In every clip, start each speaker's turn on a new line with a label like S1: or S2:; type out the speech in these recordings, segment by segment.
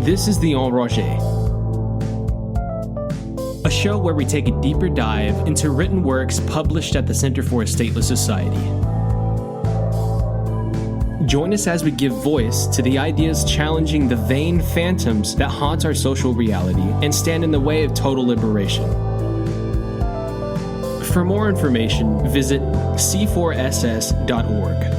S1: This is the Enragé, a show where we take a deeper dive into written works published at the Center for a Stateless Society. Join us as we give voice to the ideas challenging the vain phantoms that haunt our social reality and stand in the way of total liberation. For more information, visit c4ss.org.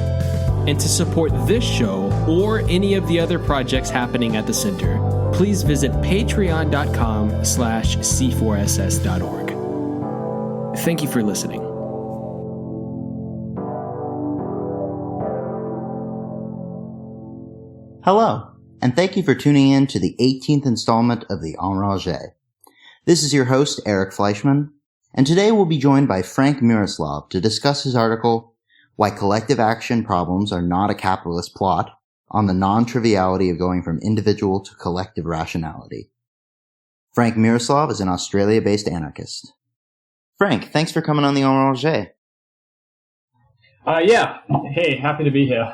S1: And to support this show or any of the other projects happening at the Center, please visit patreon.com/c4ss.org. Thank you for listening.
S2: Hello, and thank you for tuning in to the 18th installment of the Enragé. This is your host, Eric Fleischman, and today we'll be joined by Frank Miroslav to discuss his article, Why Collective Action Problems Are Not a Capitalist Plot, on the non-triviality of going from individual to collective rationality. Frank Miroslav is an Australia-based anarchist. Frank, thanks for coming on the Enragé.
S3: Yeah. Hey, happy to be here.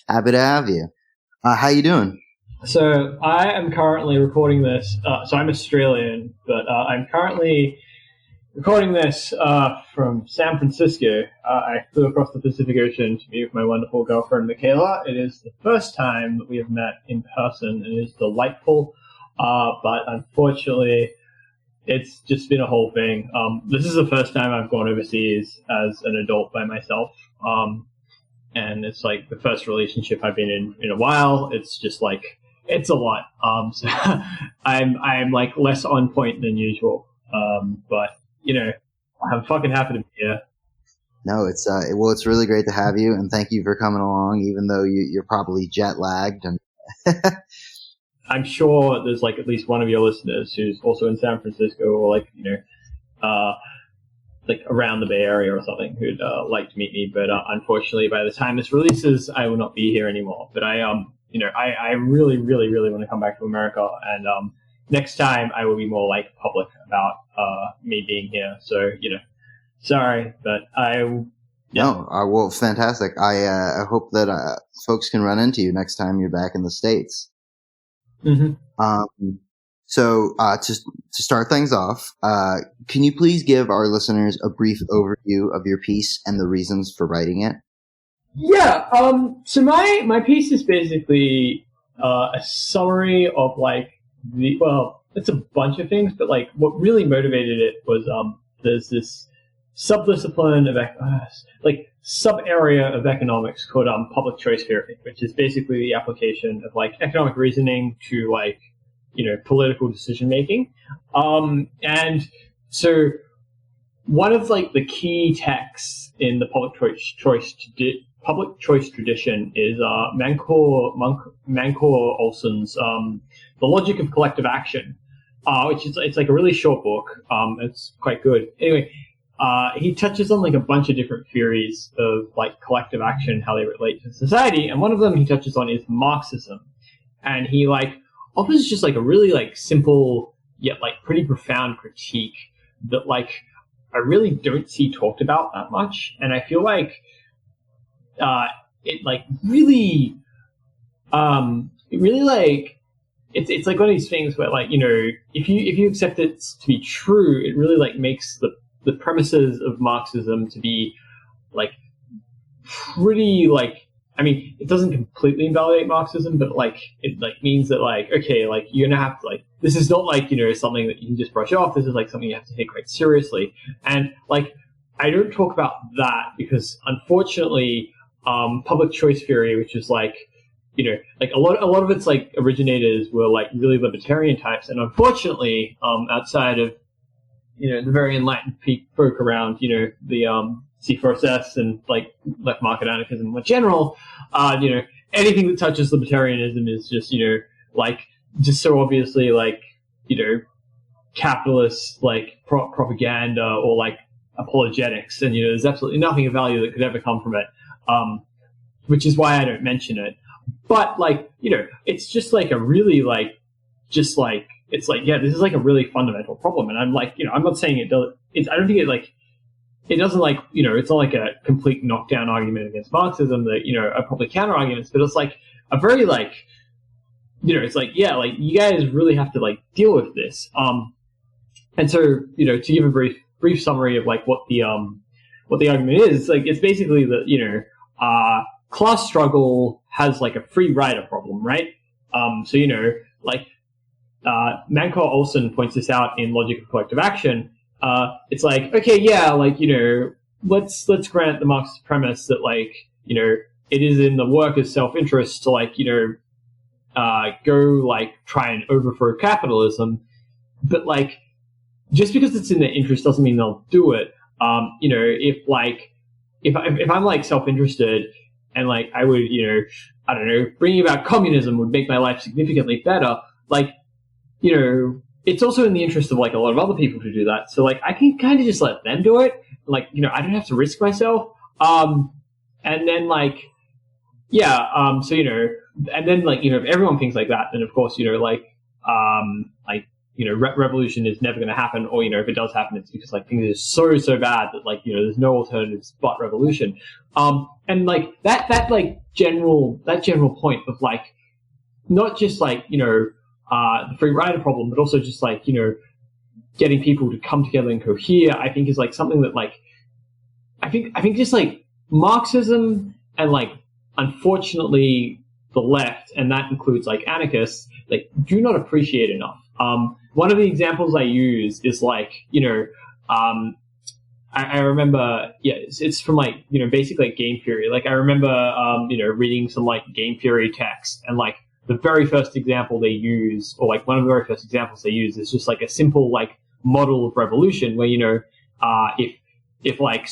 S2: Happy to have you. How you doing?
S3: So I am currently recording this. So I'm Australian, but I'm currently recording this from San Francisco. I flew across the Pacific Ocean to be with my wonderful girlfriend, Michaela. It is the first time that we have met in person, and it is delightful. But unfortunately, it's just been a whole thing. This is the first time I've gone overseas as an adult by myself. And it's like the first relationship I've been in a while. It's just like, it's a lot. So I'm like less on point than usual. But you know, I'm fucking happy to be here.
S2: No, it's really great to have you, and thank you for coming along, even though you're probably jet lagged. And
S3: I'm sure there's like at least one of your listeners who's also in San Francisco, or like like around the Bay Area or something, who'd like to meet me. But unfortunately, by the time this releases, I will not be here anymore. But I really, really, really want to come back to America, and next time I will be more like public about me being here. So, sorry, but yeah.
S2: No, well, fantastic. I hope that folks can run into you next time you're back in the States.
S3: Mm-hmm.
S2: So to start things off, can you please give our listeners a brief overview of your piece and the reasons for writing it?
S3: Yeah. So my piece is basically a summary of it's a bunch of things, but like what really motivated it was there's this sub-discipline of sub-area of economics called public choice theory, which is basically the application of like economic reasoning to like political decision making. And so one of like the key texts in the public choice tradition is Mancor Olson's The Logic of Collective Action, which is it's like a really short book. It's quite good. Anyway, he touches on like a bunch of different theories of like collective action, how they relate to society, and one of them he touches on is Marxism, and he like offers just like a really like simple yet like pretty profound critique that like I really don't see talked about that much, and I feel like it's like one of these things where like if you accept it to be true, it really like makes the premises of Marxism to be like pretty like, I mean, it doesn't completely invalidate Marxism, but like it like means that like, okay, like you're gonna have to like, this is not like something that you can just brush off. This is like something you have to take quite seriously. And like I don't talk about that because unfortunately public choice theory, which is like like a lot of its like originators were like really libertarian types, and unfortunately outside of the very enlightened folk around the C4SS and like left market anarchism in general, anything that touches libertarianism is just like just so obviously like capitalist like propaganda or like apologetics, and there's absolutely nothing of value that could ever come from it, which is why I don't mention it. But like it's just like a really like just like it's like, yeah, this is like a really fundamental problem, and I'm like I'm not saying it does. I don't think it like it doesn't like it's not like a complete knockdown argument against Marxism that are probably counter arguments, but it's like a very like it's like, yeah, like you guys really have to like deal with this. And so, to give a brief summary of like what the argument is, like it's basically that, class struggle has like a free rider problem, right? So, like, Mancor Olson points this out in Logic of Collective Action. It's like, okay, yeah, like, let's grant the Marxist premise that like, it is in the workers' self-interest to like, go like try and overthrow capitalism. But like, just because it's in their interest doesn't mean they'll do it. If I'm like self-interested and like I would, I don't know, bringing about communism would make my life significantly better. Like, it's also in the interest of like a lot of other people to do that. So like I can kind of just let them do it. Like, I don't have to risk myself. And then like, yeah. So, and then like, if everyone thinks like that, then of course, revolution is never going to happen, or if it does happen, it's because like things are so bad that like there's no alternatives but revolution. And like that general point of like not just like the free rider problem, but also just like getting people to come together and cohere, I think is like something that like I think just like Marxism and like unfortunately the left, and that includes like anarchists, like do not appreciate enough. One of the examples I use is like, I remember, it's from like, basically like game theory. Like I remember, reading some like game theory text, and like the very first example they use, or like one of the very first examples they use is just like a simple like model of revolution where, if like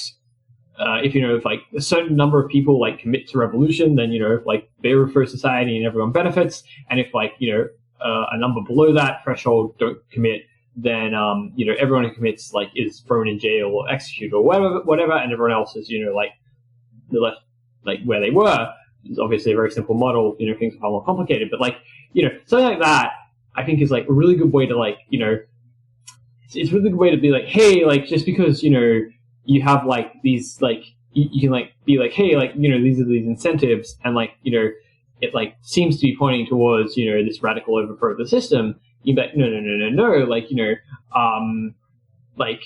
S3: a certain number of people like commit to revolution, then, like they overthrow society and everyone benefits. And if like, a number below that threshold don't commit, then everyone who commits like is thrown in jail or executed or whatever, and everyone else is like they're left like where they were. It's obviously a very simple model. Things are far more complicated, but like something like that, I think is like a really good way to like it's a really good way to be like, hey, like just because you have like these like you can like be like, hey, like these are these incentives, and like it like seems to be pointing towards this radical overthrow of the system. You be like, no, like like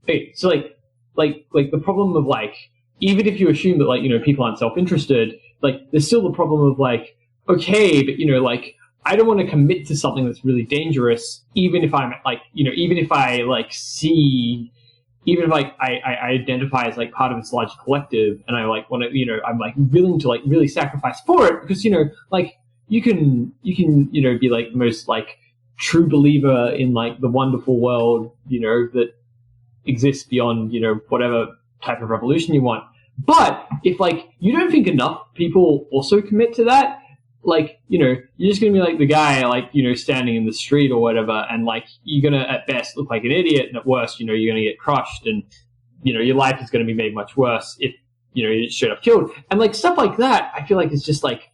S3: hey, so like the problem of like, even if you assume that like people aren't self-interested, like there's still the problem of like, okay, but like I don't want to commit to something that's really dangerous, even if I'm like even if I like see, even if like I identify as like part of this large collective, and I like want to I'm like willing to like really sacrifice for it, because like you can be like the most like true believer in like the wonderful world that exists beyond whatever type of revolution you want. But if like you don't think enough people also commit to that, like you're just gonna be like the guy like standing in the street or whatever, and like you're gonna at best look like an idiot, and at worst you're gonna get crushed, and your life is gonna be made much worse if you're straight up killed. And like stuff like that, I feel like it's just like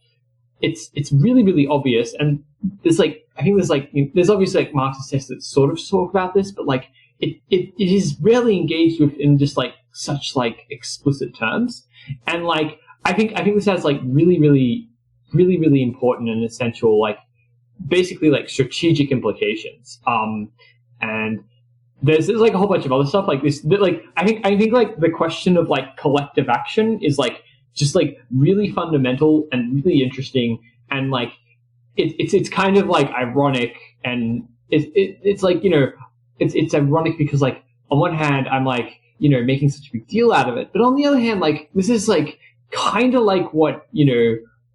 S3: it's really, really obvious. And there's like I think there's like there's obviously like Marxist texts that sort of talk about this, but like it is rarely engaged with in just like such like explicit terms. And like I think this has like really, really, really, really important and essential, like basically like strategic implications. And there's like a whole bunch of other stuff like this that like I think like the question of like collective action is like just like really fundamental and really interesting, and like it's kind of like ironic, and it's like it's ironic because like on one hand I'm like making such a big deal out of it, but on the other hand like this is like kind of like what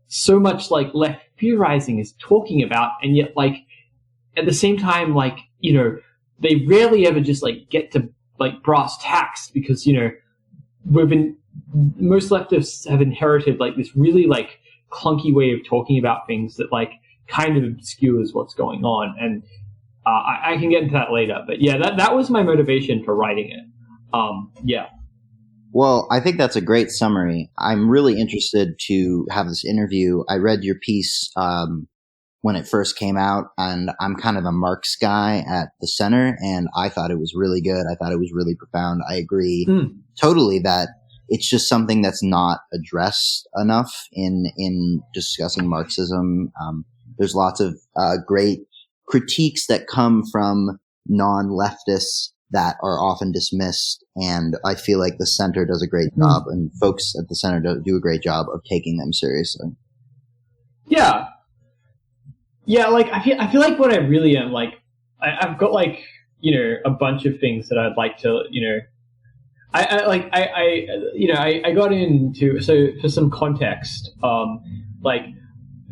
S3: so much like left theorizing is talking about, and yet like at the same time like they rarely ever just like get to like brass tacks, because most leftists have inherited like this really like clunky way of talking about things that like kind of obscures what's going on. And I can get into that later, but yeah, that was my motivation for writing it. Yeah.
S2: Well, I think that's a great summary. I'm really interested to have this interview. I read your piece when it first came out, and I'm kind of a Marx guy at the center, and I thought it was really good. I thought it was really profound. I agree totally that it's just something that's not addressed enough in discussing Marxism. There's lots of great critiques that come from non-leftists that are often dismissed, and I feel like the center does a great job, and folks at the center do a great job of taking them seriously.
S3: Yeah, like I feel like what I really am like, I've got like, you know, a bunch of things that I'd like to, you know, I got into, so for some context, like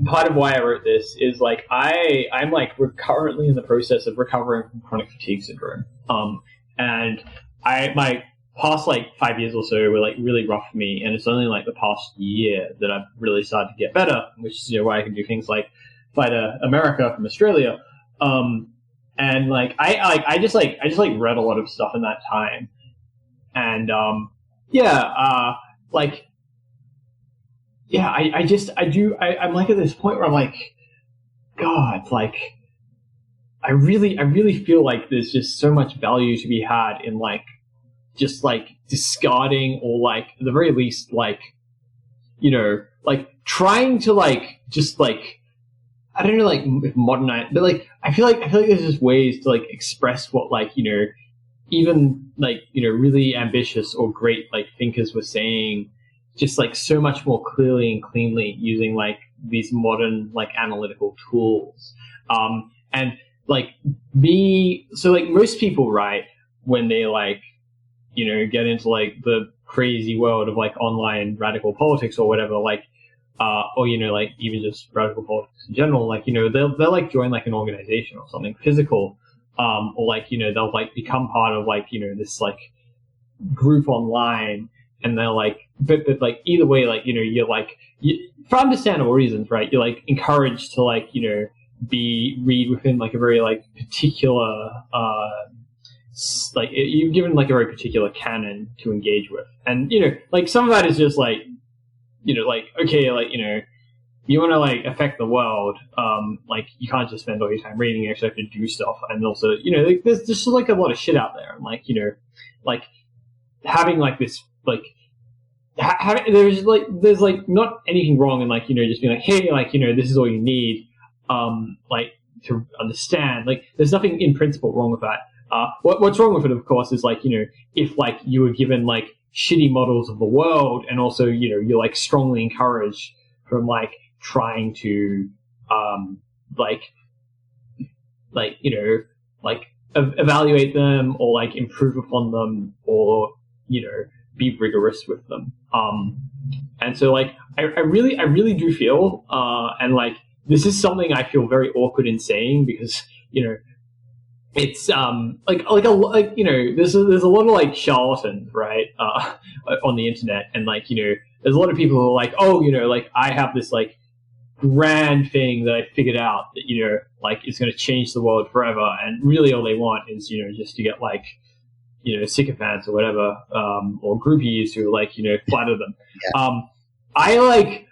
S3: part of why I wrote this is like I'm like currently in the process of recovering from chronic fatigue syndrome. And my past like 5 years or so were like really rough for me, and it's only like the past year that I've really started to get better, which is, you know, why I can do things like fly to America from Australia. And like I just read a lot of stuff in that time, and I'm like at this point where I'm like, God, like I really feel like there's just so much value to be had in like just like discarding, or like at the very least like, you know, like trying to like just like, I don't know, like modernize, but like I feel like there's just ways to like express what like, you know, even like, you know, really ambitious or great like thinkers were saying, just like so much more clearly and cleanly using like these modern like analytical tools. And like so like most people, right, when they like, you know, get into like the crazy world of like online radical politics or whatever, like, or, you know, like even just radical politics in general, like, you know, they'll like join like an organization or something physical, or like, you know, they'll like become part of like, you know, this like group online, and they're like, but like either way, like, you know, you're like, for understandable reasons, right, you're like encouraged to like, you know, read within like a very like particular, like you're given like a very particular canon to engage with, and, you know, like some of that is just like, you know, like, okay, like, you know, you want to like affect the world, like you can't just spend all your time reading, you actually have to do stuff. And also, you know, like, there's just like a lot of shit out there, and like, you know, like having like this like there's like not anything wrong in like, you know, just being like, hey, like, you know, this is all you need, like to understand, like there's nothing in principle wrong with that. What's wrong with it, of course, is like, you know, if like you were given like shitty models of the world, and also, you know, you're like strongly encouraged from like trying to like you know, like evaluate them or like improve upon them, or, you know, be rigorous with them. And so like I really do feel, and like this is something I feel very awkward in saying, because, you know, it's like you know, there's a lot of like charlatans, right, on the internet, and like, you know, there's a lot of people who are like, oh, you know, like I have this like grand thing that I figured out that, you know, like is going to change the world forever, and really all they want is, you know, just to get like, you know, sycophants or whatever, or groupies who like, you know, flatter them. Yeah. I like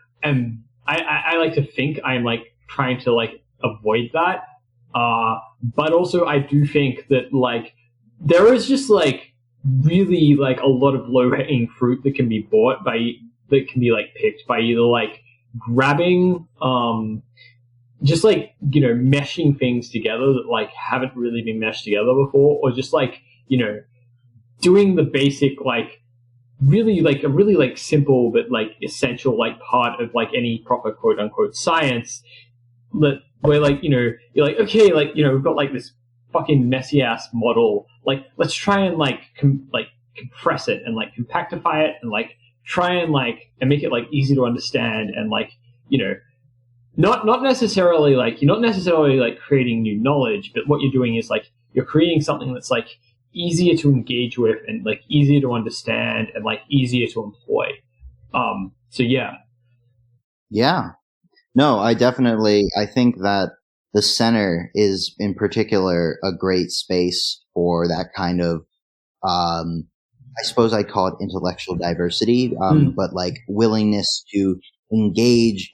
S3: I like to think I'm like trying to like avoid that. But also I do think that like there is just like really like a lot of low hanging fruit that can be that can be like picked by either like grabbing, just like, you know, meshing things together that like haven't really been meshed together before, or just like, you know, doing the basic like really like a really like simple but like essential like part of like any proper quote unquote science, that where like, you know, you're like, okay, like, you know, we've got like this fucking messy ass model, like let's try and like compress it and like compactify it, and like try and like and make it like easy to understand, and like, you know, not necessarily like you're not necessarily like creating new knowledge, but what you're doing is like you're creating something that's like easier to engage with, and like easier to understand, and like easier to employ. So yeah.
S2: No, I think that the center is in particular a great space for that kind of, I suppose I'd call it intellectual diversity, but like willingness to engage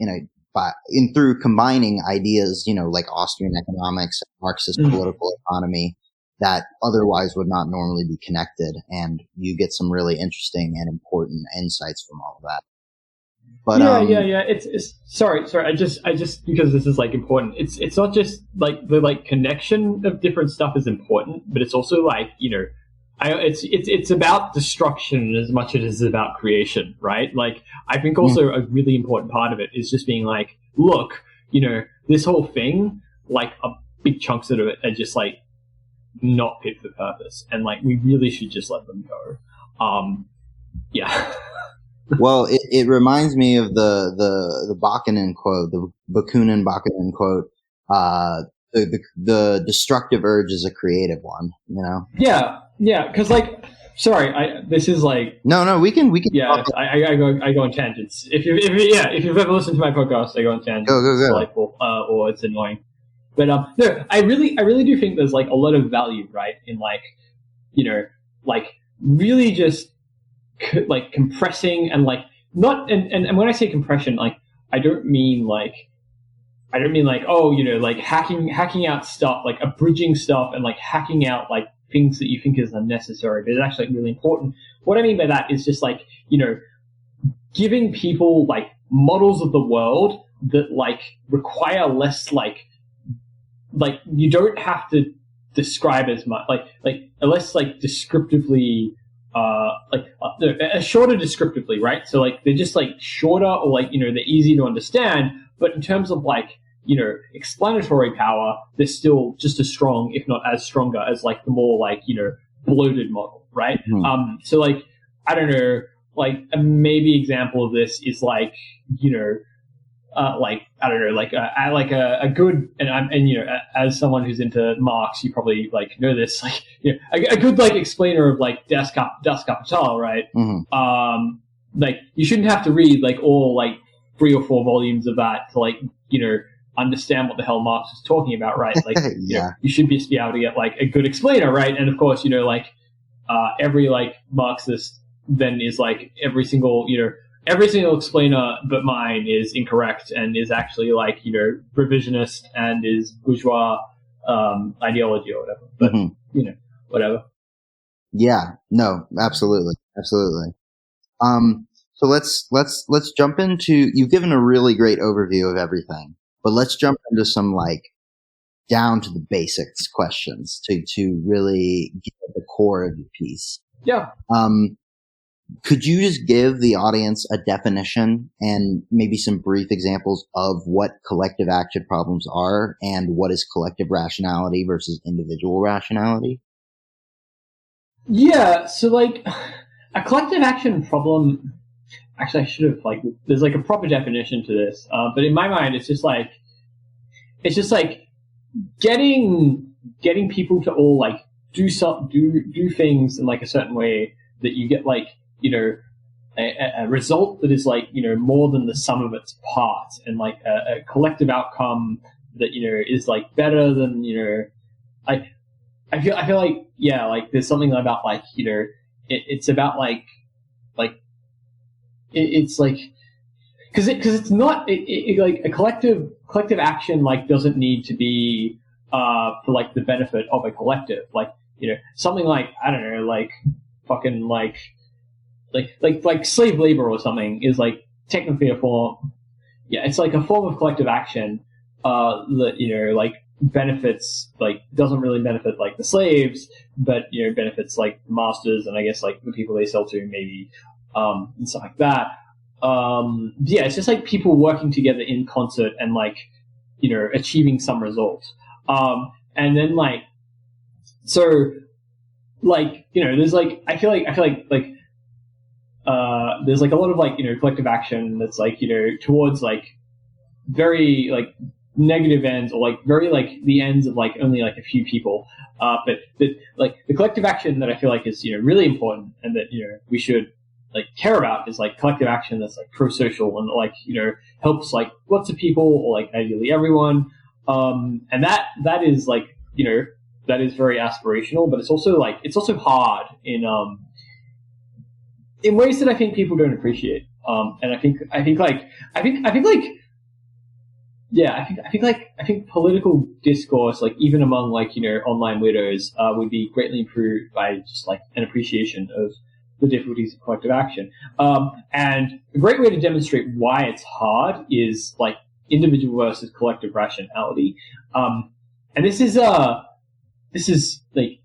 S2: through combining ideas, you know, like Austrian economics, Marxist political economy, that otherwise would not normally be connected. And you get some really interesting and important insights from all of that. But
S3: yeah. It's sorry. I just because this is like important. It's not just like the like connection of different stuff is important, but it's also like it's about destruction as much as it is about creation, right? Like I think also a really important part of it is just being like, look, this whole thing, like a big chunks of it are just like not fit for purpose, and like we really should just let them go. Yeah.
S2: Well, it reminds me of the Bakunin quote, the Bakunin quote. The destructive urge is a creative one,
S3: Yeah, because like, sorry, this is like
S2: no, we can.
S3: Yeah, I go on tangents. If you've ever listened to my podcast, I go on tangents.
S2: Go.
S3: It's delightful, or it's annoying. But no, I really do think there's like a lot of value, right, in like, like really just like compressing and like not and when I say compression, like I don't mean like like hacking out stuff, like abridging stuff and like hacking out like things that you think is unnecessary, but it's actually like, really important. What I mean by that is just like giving people like models of the world that like require less like you don't have to describe as much like less like descriptively shorter descriptively, right? So like they're just like shorter or like they're easy to understand, but in terms of like explanatory power, they're still just as strong, if not as stronger as like the more like bloated model, right?
S2: Mm-hmm.
S3: So like I don't know, like a maybe example of this is like like I don't know, like a good as someone who's into Marx, you probably like know this, like a good like explainer of like Das Kapital, right?
S2: Mm-hmm.
S3: Like you shouldn't have to read like all like 3 or 4 volumes of that to like understand what the hell Marx is talking about, right? Like
S2: yeah.
S3: You should be able to get like a good explainer, right? And of course like every like Marxist then is like every single explainer but mine is incorrect and is actually like revisionist and is bourgeois ideology or whatever. But whatever.
S2: Yeah, no, absolutely. So let's jump into, you've given a really great overview of everything, but let's jump into some like down to the basics questions to really get at the core of your piece.
S3: Yeah.
S2: Could you just give the audience a definition and maybe some brief examples of what collective action problems are and what is collective rationality versus individual rationality?
S3: Yeah, so like a collective action problem, actually I should have like, there's like a proper definition to this, but in my mind it's just like getting people to all like do things in like a certain way that you get like a result that is like more than the sum of its parts, and like a collective outcome that is like better than I feel like like there's something about like it's about like it's like because it's not like a collective action like doesn't need to be for like the benefit of a collective, like something like I don't know, like fucking like slave labor or something is like technically a form. Yeah, it's like a form of collective action that like benefits, like doesn't really benefit like the slaves, but benefits like the masters and I guess like the people they sell to maybe and stuff like that. Yeah, it's just like people working together in concert and like achieving some result. And then like so like there's like I feel like there's like a lot of like collective action that's like towards like very like negative ends or like very like the ends of like only like a few people, but like the collective action that I feel like is really important and that we should like care about is like collective action that's like pro-social and like helps like lots of people or like ideally everyone, and that is like that is very aspirational, but it's also hard in ways that I think people don't appreciate. And I think political discourse, like even among like online widows, would be greatly improved by just like an appreciation of the difficulties of collective action. And a great way to demonstrate why it's hard is like individual versus collective rationality. And this is like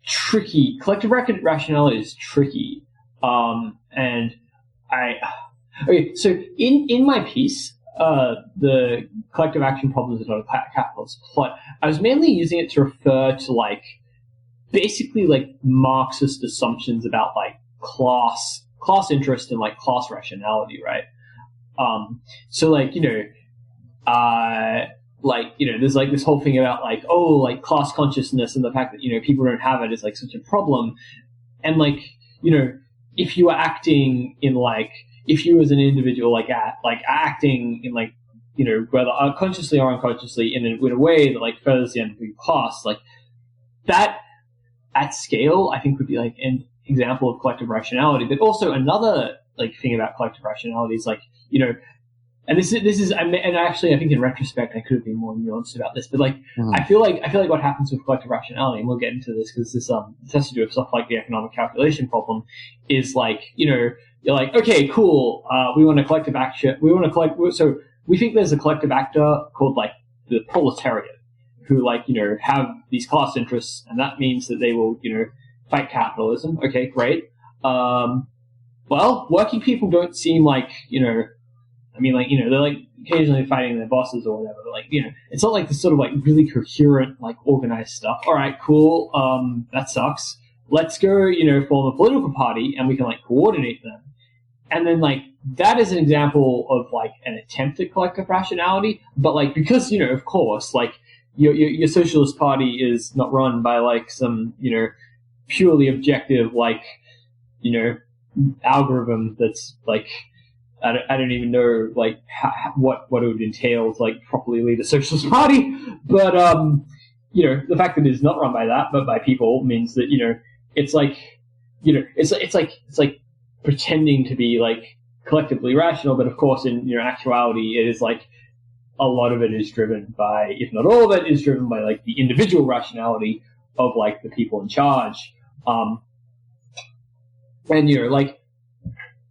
S3: tricky. Collective rationality is tricky. Okay, so in my piece, the collective action problems of a capitalist plot, I was mainly using it to refer to like basically like Marxist assumptions about like class interest and like class rationality, right? So like, there's like this whole thing about like, oh, like class consciousness and the fact that, people don't have it is like such a problem. And like, if you were acting in like, if you as an individual acting in like, whether consciously or unconsciously in a way that like furthers the end of your class, like that at scale, I think would be like an example of collective rationality. But also another like thing about collective rationality is like, and this is, and actually I think in retrospect I could have been more nuanced about this, but like I feel like what happens with collective rationality, and we'll get into this because this has to do with stuff like the economic calculation problem, is like, you're like, okay, cool, we want a collective action, so we think there's a collective actor called like the proletariat, who like, have these class interests, and that means that they will, fight capitalism. Okay, great. Well, working people don't seem like, they're like occasionally fighting their bosses or whatever. But like, it's not like this sort of like really coherent, like organized stuff. All right, cool. That sucks. Let's go, form a political party and we can like coordinate them. And then like, that is an example of like an attempt at collective rationality. But like, because, of course, like your socialist party is not run by like some, purely objective, like, algorithm that's like, I don't even know like what it would entail to like properly lead a socialist party, but the fact that it is not run by that but by people means that it's like it's like pretending to be like collectively rational, but of course in actuality it is like a lot of it is driven by, if not all of it is driven by like the individual rationality of like the people in charge, and like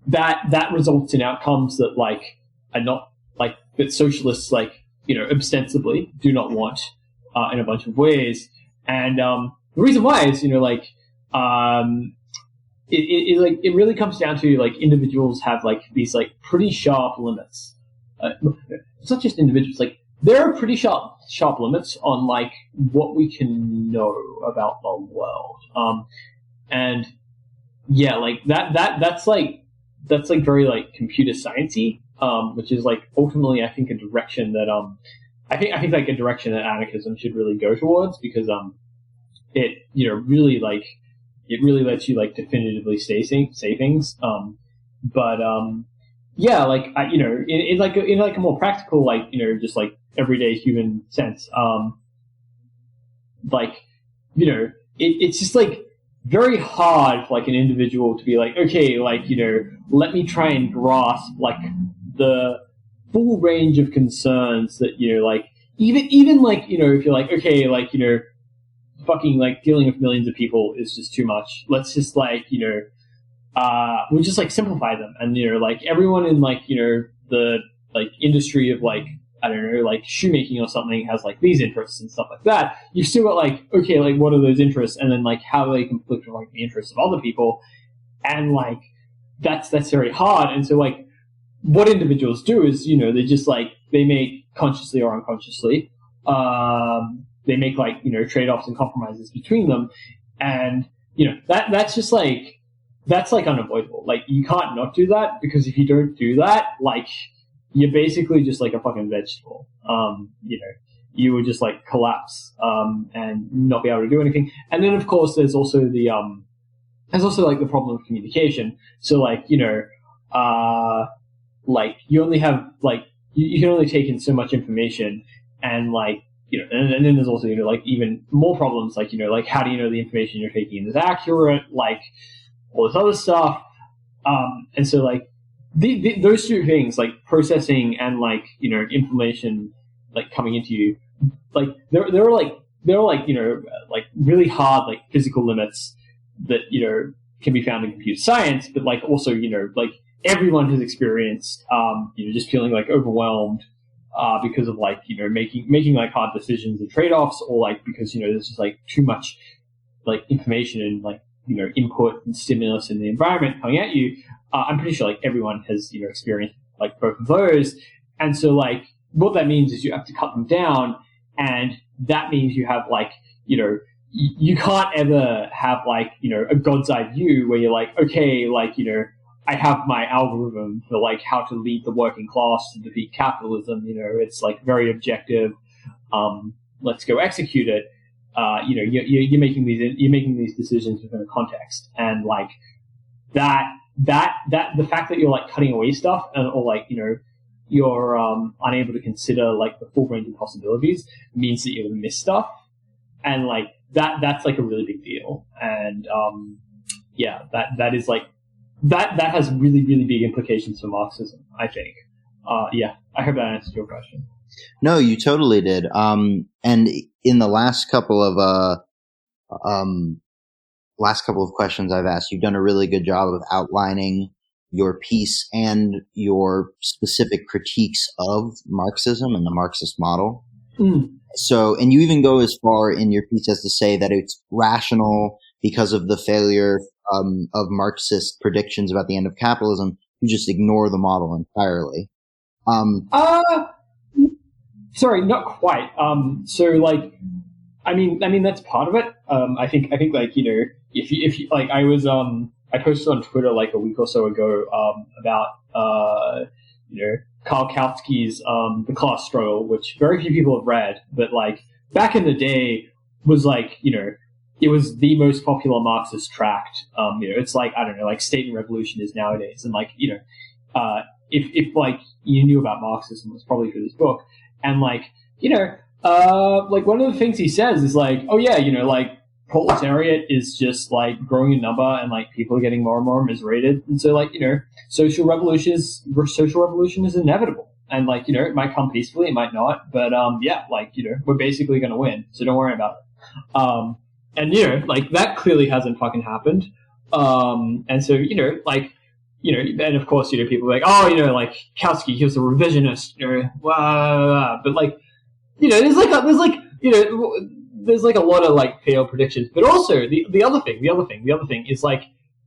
S3: that results in outcomes that like are not like that socialists like ostensibly do not want in a bunch of ways. And the reason why is it really comes down to like individuals have like these like pretty sharp limits. It's not just individuals, like there are pretty sharp limits on like what we can know about the world. And yeah, like that's like very like computer sciencey, which is like ultimately I think a direction that I think like a direction that anarchism should really go towards, because it really like it really lets you like definitively say things. But yeah, like in like a more practical, like just like everyday human sense, like it's just like very hard for like an individual to be like, okay, like let me try and grasp like the full range of concerns that like even like if you're like, okay, like fucking like dealing with millions of people is just too much, let's just like we'll just like simplify them, and like everyone in like the like industry of like I don't know, like shoemaking or something has like these interests and stuff like that. You've still got like, okay, like what are those interests, and then like how do they conflict with like the interests of other people, and like that's very hard. And so like what individuals do is they just like they make consciously or unconsciously they make like trade-offs and compromises between them, and that's just like that's like unavoidable. Like you can't not do that, because if you don't do that, like you're basically just like a fucking vegetable. You would just like collapse and not be able to do anything. And then of course there's also like the problem of communication. So like like you only have like you can only take in so much information, and like and then there's also like even more problems, like like how do you know the information you're taking in is accurate, like all this other stuff. And so like those two things, like processing and like information like coming into you, like there are like like really hard like physical limits that can be found in computer science, but like also, like everyone has experienced, just feeling like overwhelmed, because of like, making like hard decisions and trade-offs, or like because, there's just like too much like information and like, input and stimulus in the environment coming at you. I'm pretty sure like everyone has, experienced like both of those. And so like what that means is you have to cut them down, and that means you have like, you can't ever have like, a God's eye view where you're like, okay, like, I have my algorithm for like how to lead the working class to defeat capitalism. It's like very objective. Let's go execute it. You're making these decisions within a context, and like that the fact that you're like cutting away stuff, or like you're unable to consider like the full range of possibilities, means that you're gonna miss stuff, and like that's like a really big deal. And that is like that has really, really big implications for Marxism, I think. I hope that answers your question.
S2: No, you totally did. And in the last couple of questions I've asked, you've done a really good job of outlining your piece and your specific critiques of Marxism and the Marxist model. So, and you even go as far in your piece as to say that it's rational because of the failure of Marxist predictions about the end of capitalism. You just ignore the model entirely.
S3: Sorry, not quite. So like, I mean that's part of it. I think like, if you like, I posted on Twitter like a week or so ago, about, Karl Kautsky's, The Class Struggle, which very few people have read, but like back in the day was like, it was the most popular Marxist tract. It's like, I don't know, like State and Revolution is nowadays. And like, if like you knew about Marxism, it was probably through this book. And like, like one of the things he says is like, oh yeah, like proletariat is just like growing in number, and like people are getting more and more immiserated. And so like, social revolution is inevitable. And like, it might come peacefully, it might not, but like, we're basically going to win. So don't worry about it. And like that clearly hasn't fucking happened. And so, like, and of course, people are like, oh, like Kautsky, he was a revisionist, blah, blah, blah. But like, there's like a lot of like failed predictions. But also the other thing is like,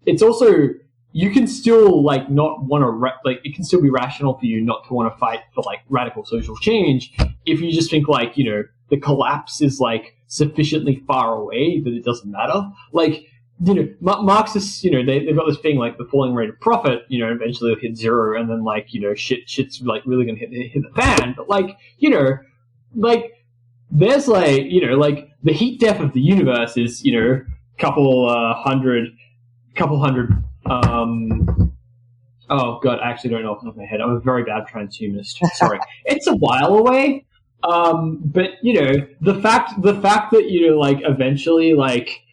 S3: it's also, you can still like not want to it can still be rational for you not to want to fight for like radical social change if you just think like, the collapse is like sufficiently far away that it doesn't matter. Like, Marxists, they've got this thing like the falling rate of profit, eventually it'll hit zero, and then like, shit's like really gonna hit the fan. But like, like there's like, like the heat death of the universe is, couple hundred, oh god, I actually don't know off the top of my head. I'm a very bad transhumanist. Sorry. It's a while away. But the fact that, like eventually, like,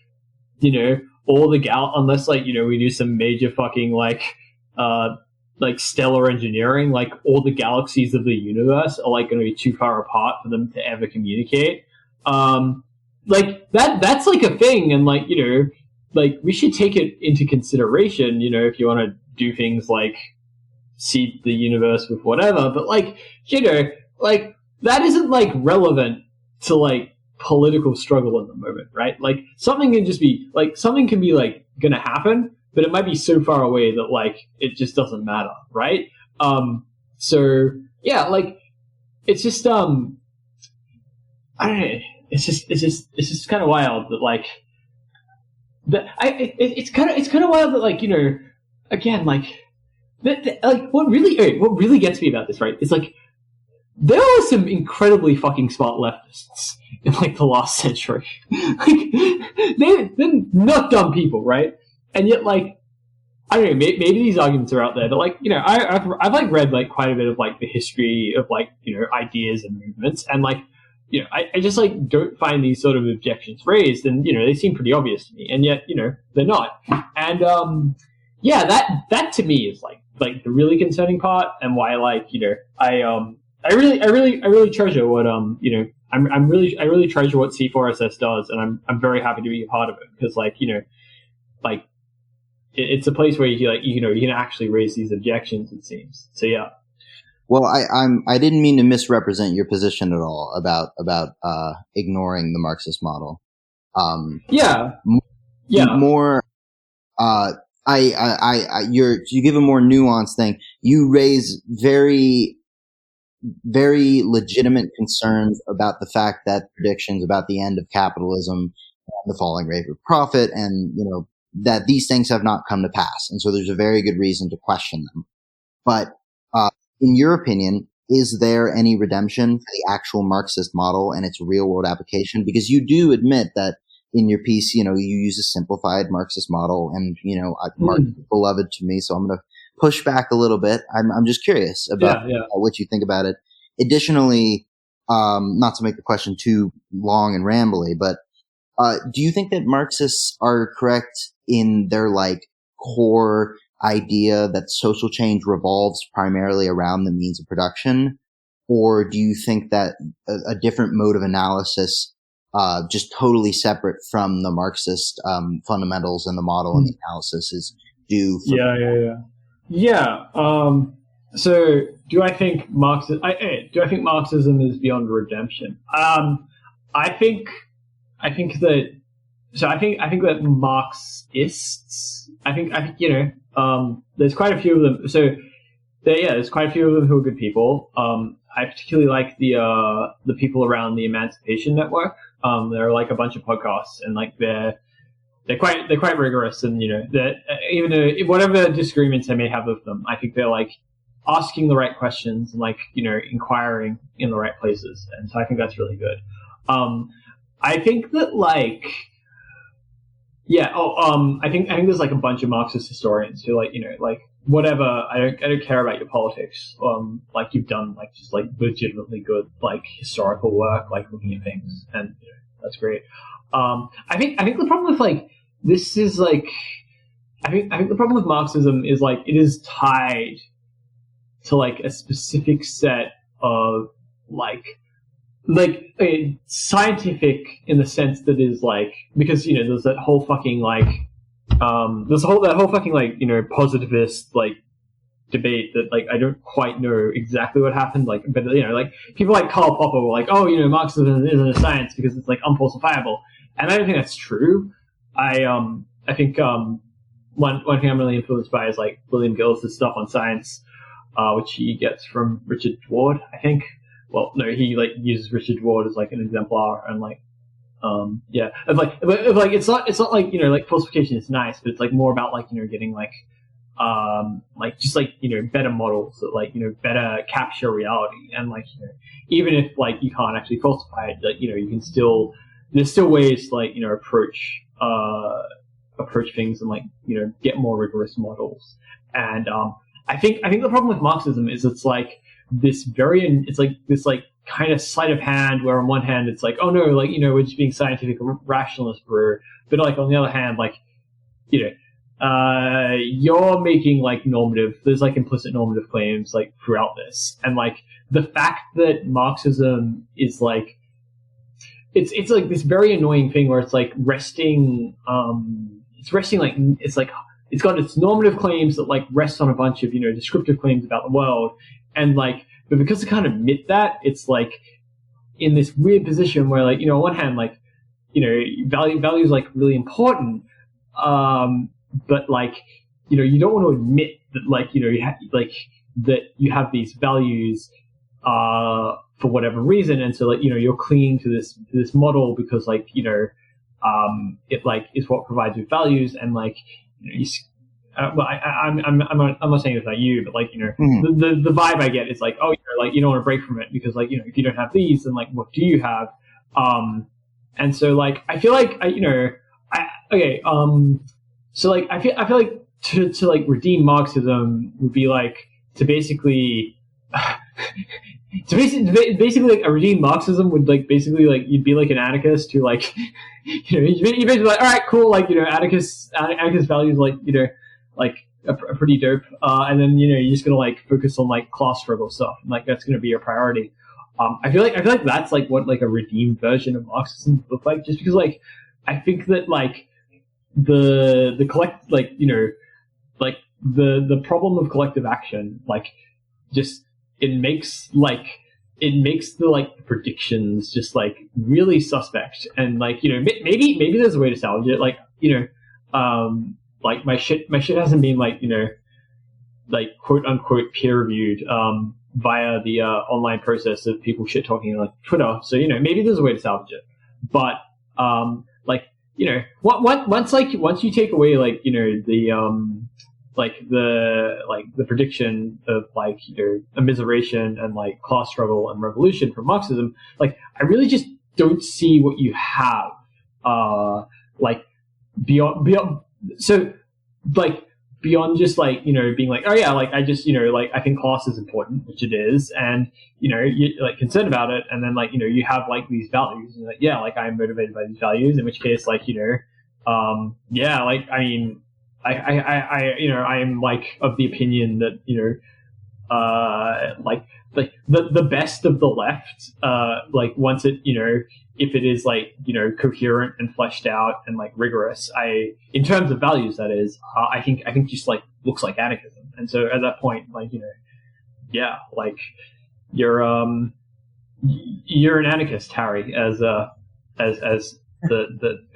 S3: all the unless like, we do some major fucking like stellar engineering, like all the galaxies of the universe are like going to be too far apart for them to ever communicate. Like that's like a thing. And like, like we should take it into consideration, if you want to do things like seed the universe with whatever, but like, like that isn't like relevant to like political struggle in the moment, right? Like something can be like gonna happen, but it might be so far away that like it just doesn't matter, right? So yeah, like it's just I don't know, it's just kind of wild that like it's kind of wild that like, again, like like what really gets me about this, right, is like there are some incredibly fucking smart leftists in like the last century. Like they're not dumb people, right? And yet, like, I don't know, maybe these arguments are out there, but like, I've like read like quite a bit of like the history of like, ideas and movements, and like, I just like don't find these sort of objections raised, and they seem pretty obvious to me, and yet, they're not. And yeah, that to me is like the really concerning part, and why like, I really treasure what I really treasure what C4SS does, and I'm very happy to be a part of it, because like, like it's a place where you can actually raise these objections, it seems. So yeah.
S2: Well, I didn't mean to misrepresent your position at all about ignoring the Marxist model.
S3: Yeah.
S2: More, you give a more nuanced thing. You raise very, very legitimate concerns about the fact that predictions about the end of capitalism, the falling rate of profit, and that these things have not come to pass, and so there's a very good reason to question them. But in your opinion, is there any redemption for the actual Marxist model and its real world application? Because you do admit that in your piece, you use a simplified Marxist model, and Marx is beloved to me, so I'm going to push back a little bit. I'm just curious about what you think about it. Additionally, not to make the question too long and rambly, but do you think that Marxists are correct in their core idea that social change revolves primarily around the means of production? Or do you think that a different mode of analysis, just totally separate from the Marxist fundamentals and the model and the analysis, is due for?
S3: So do I think Marxism is beyond redemption? I think that Marxists, there's quite a few of them. So there's quite a few of them who are good people. I particularly like the people around the Emancipation Network. There are a bunch of podcasts, and they're quite rigorous, and that even though whatever disagreements I may have with them, I think they're asking the right questions and inquiring in the right places, and so I think that's really good. I think that I think there's a bunch of Marxist historians who whatever, I don't care about your politics. You've done just legitimately good historical work, looking at things, and that's great. I think the problem with this is I think the problem with Marxism is it is tied to a specific set of scientific, in the sense that is because there's that whole fucking positivist debate that I don't quite know exactly what happened, but people like Karl Popper were Marxism isn't a science because it's unfalsifiable, and I don't think that's true. I think one thing I'm really influenced by is William Gillis' stuff on science, which he gets from Richard Ward, I think. Well, no, he uses Richard Ward as an exemplar, and it's not falsification is nice, but it's more about getting better models that better capture reality, and even if you can't actually falsify it, you can still, there's still ways to approach things and get more rigorous models. And I think the problem with Marxism is it's this kind of sleight of hand, where on one hand it's oh no, we're just being scientific rationalist, bro, but on the other hand, you're making normative, there's implicit normative claims throughout this, and the fact that Marxism is it's this very annoying thing where it's resting it's got its normative claims that rest on a bunch of descriptive claims about the world, and but because it can't admit that, it's in this weird position where on one hand value is really important, but you don't want to admit that that you have these values for whatever reason, and so you're clinging to this model because it is what provides you values, and well, I'm not saying it's not you, but the vibe I get is you don't want to break from it because if you don't have these, then what do you have? And so I feel I feel to redeem Marxism would be to basically basically a redeemed Marxism would basically you'd be an anarchist who you'd basically all right, cool, anarchist values are pretty dope, and then you're just gonna focus on class struggle stuff, and that's gonna be your priority. I feel like that's what a redeemed version of Marxism would look like, just because I think that the collect like the problem of collective action, like just it makes the like predictions just like really suspect, and like maybe there's a way to salvage it, like like my shit hasn't been like like quote unquote peer reviewed via the online process of people shit talking like Twitter, so maybe there's a way to salvage it, but like once you take away like the prediction of like immiseration and like class struggle and revolution from Marxism, like I really just don't see what you have like beyond so like beyond just like being like, oh yeah, like I just like I think class is important, which it is, and you're like concerned about it, and then like you have like these values, and like yeah, like I'm motivated by these values, in which case like yeah, like I mean I am like of the opinion that like the best of the left like once it if it is like coherent and fleshed out and like rigorous, in terms of values, that is, I think just like looks like anarchism. And so at that point, like yeah, like you're an anarchist, Harry, as the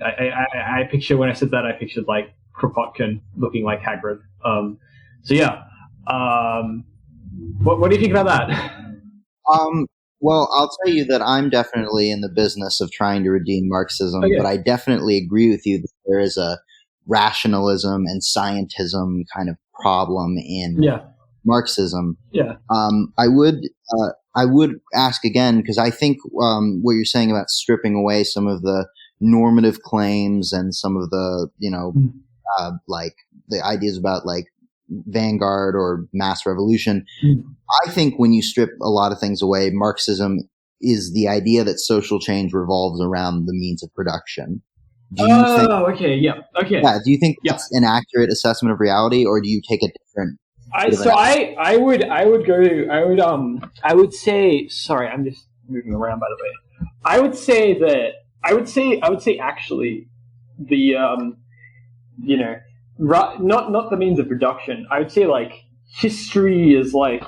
S3: I picture, when I said that, I pictured like Kropotkin looking like Hagrid. So yeah, what do you think about that?
S2: Well, I'll tell you that I'm definitely in the business of trying to redeem Marxism, but I definitely agree with you that there is a rationalism and scientism kind of problem in Marxism.
S3: Yeah.
S2: I would ask again, because I think what you're saying about stripping away some of the normative claims and some of the like the ideas about like vanguard or mass revolution. I think when you strip a lot of things away, Marxism is the idea that social change revolves around the means of production.
S3: Do you
S2: do you think that's an accurate assessment of reality, or do you take a different?
S3: I would say, sorry, I'm just moving around, by the way. I would say actually the not the means of production. I would say like history is like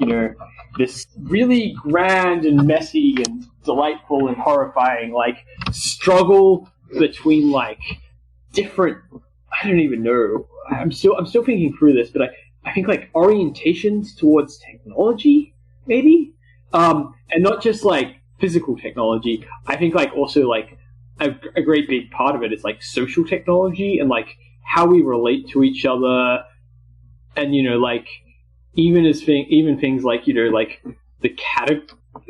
S3: this really grand and messy and delightful and horrifying like struggle between like different, I don't even know, I'm still thinking through this, but I think like orientations towards technology, maybe, and not just like physical technology. I think like also like a great big part of it is like social technology and like how we relate to each other, and like even things like like the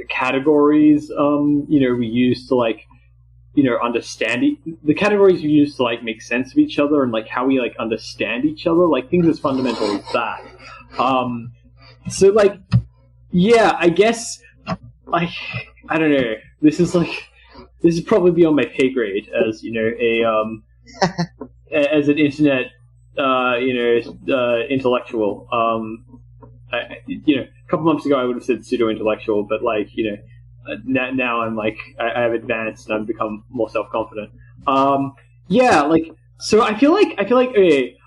S3: categories we use to like understand the categories we use to like make sense of each other, and like how we like understand each other, like things as fundamental as that. So like yeah, I guess like I don't know, this is probably beyond my pay grade as as an internet intellectual. A couple months ago I would have said pseudo-intellectual, but like now I'm like I have advanced and I've become more self-confident. Yeah, like so I feel like okay,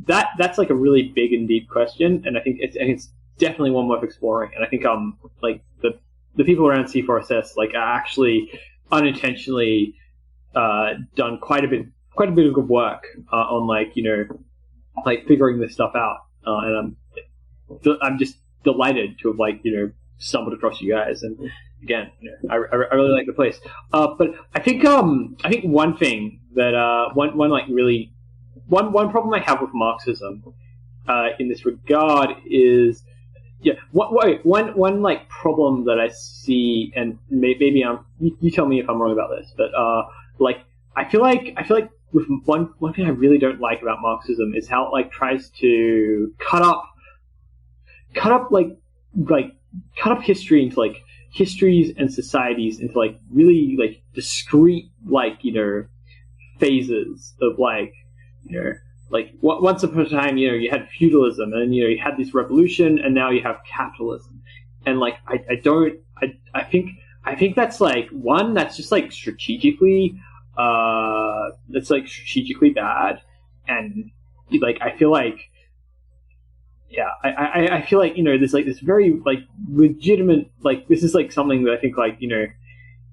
S3: that's like a really big and deep question, and I think it's definitely one worth exploring. And I think like the people around C4SS like are actually unintentionally done quite a bit of good work on like like figuring this stuff out, and I'm just delighted to have like stumbled across you guys, and again I really like the place, but I think one thing that one like really one problem I have with Marxism in this regard is one like problem that I see, and maybe you tell me if I'm wrong about this, but like I feel like with one thing I really don't like about Marxism is how it like tries to cut up history into like histories and societies into like really like discrete like phases of like like once upon a time you had feudalism, and then you had this revolution, and now you have capitalism, and like I think that's like one that's just like strategically bad, and like I feel like I feel like, there's like this very like legitimate, like this is like something that I think like,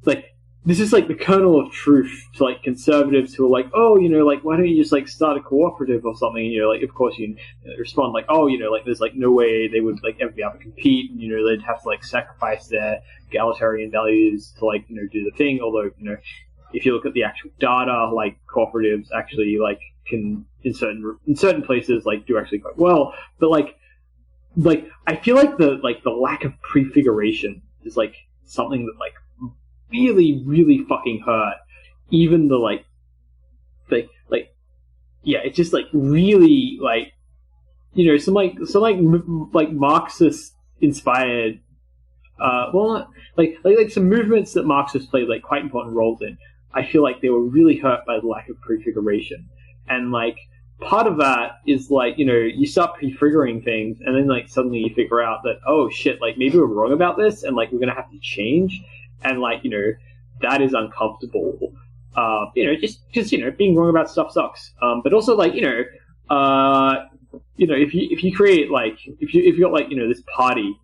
S3: like this is like the kernel of truth to like conservatives who are like, oh, like why don't you just like start a cooperative or something? And like, of course you respond like, oh, like there's like no way they would like ever be able to compete. And, they'd have to like sacrifice their egalitarian values to like, do the thing. Although, if you look at the actual data, like cooperatives actually like can in certain places like do actually quite well. But like I feel like the lack of prefiguration is like something that like really, really fucking hurt. Even the like it's just like really like some Marxist inspired some movements that Marxists played like quite important roles in. I feel like they were really hurt by the lack of prefiguration, and like part of that is like you start prefiguring things, and then like suddenly you figure out that, oh shit, like maybe we're wrong about this, and like we're gonna have to change. And like that is uncomfortable. Just because being wrong about stuff sucks. But also like if you create like if you got like this party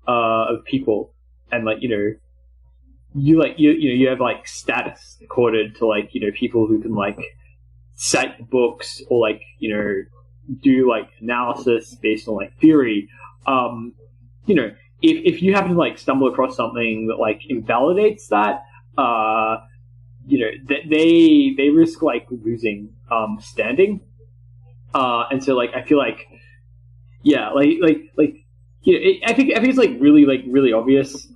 S3: of people, and like you have like status accorded to like people who can like cite books or like do like analysis based on like theory. If you happen to like stumble across something that like invalidates that, they risk like losing standing. And so like I feel like I think it's like really obvious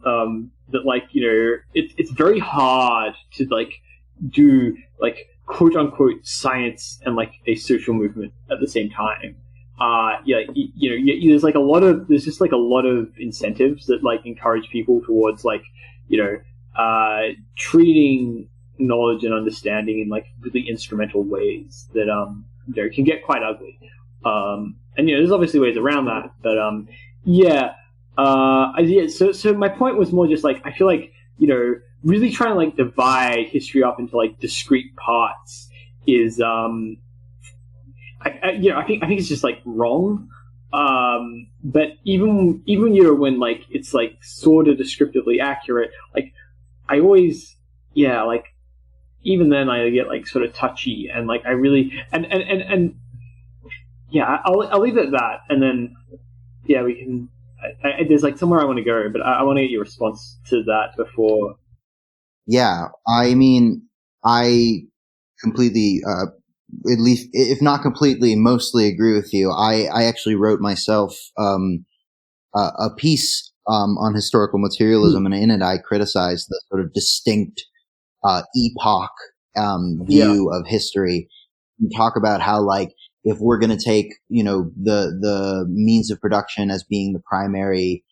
S3: that like it's very hard to like do like quote unquote science and like a social movement at the same time. There's just like a lot of incentives that like encourage people towards like treating knowledge and understanding in like really instrumental ways that can get quite ugly. And there's obviously ways around that, but so my point was more just like I feel like really trying to like divide history up into like discrete parts is I think it's just like wrong. But even when like it's like sort of descriptively accurate, like I always like even then I get like sort of touchy, and like I really and I'll leave it at that, and then we can. There's like somewhere I want to go, but I want to get your response to that before.
S2: Yeah, I mean, I completely, at least if not completely, mostly agree with you. I actually wrote myself a piece on historical materialism, and in it I criticized the sort of distinct epoch view of history, and talk about how like if we're going to take the means of production as being the primary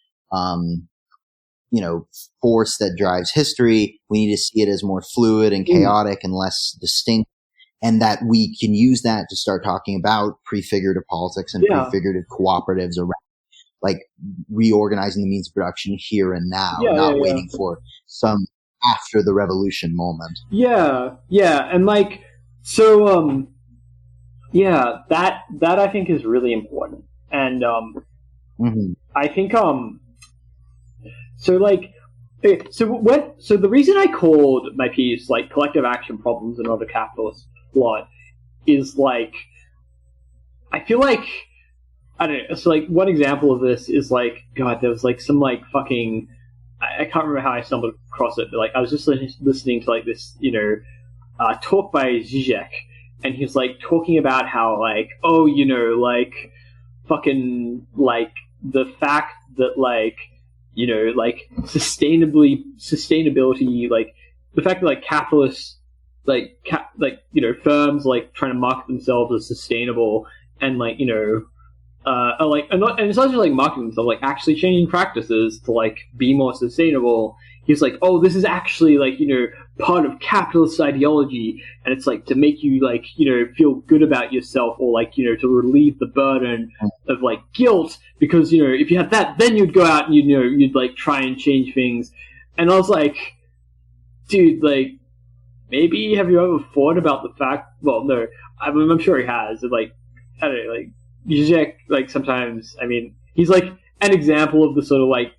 S2: force that drives history, we need to see it as more fluid and chaotic and less distinct, and that we can use that to start talking about prefigurative politics and prefigurative cooperatives around like reorganizing the means of production here and now, not waiting for some after the revolution moment.
S3: And like so that I think is really important, and I think so the reason I called my piece like collective action problems and other capitalist plot is like I feel like I don't know. So like one example of this is like there was like some like fucking I can't remember how I stumbled across it, but like I was just listening to like this talk by Zizek, and he was like talking about how like like fucking like the fact that like like sustainability, like the fact that like capitalists firms like trying to market themselves as sustainable, and like and it's not just like marketing themselves, like actually changing practices to like be more sustainable. He's like, oh, this is actually like part of capitalist ideology, and it's like to make you like feel good about yourself, or like to relieve the burden of like guilt, because if you had that, then you'd go out and you'd like try and change things. And I was like, dude, like maybe have you ever thought about the fact? Well, no, I'm sure he has. Like I don't know, like Zizek, like, sometimes, I mean, he's like an example of the sort of like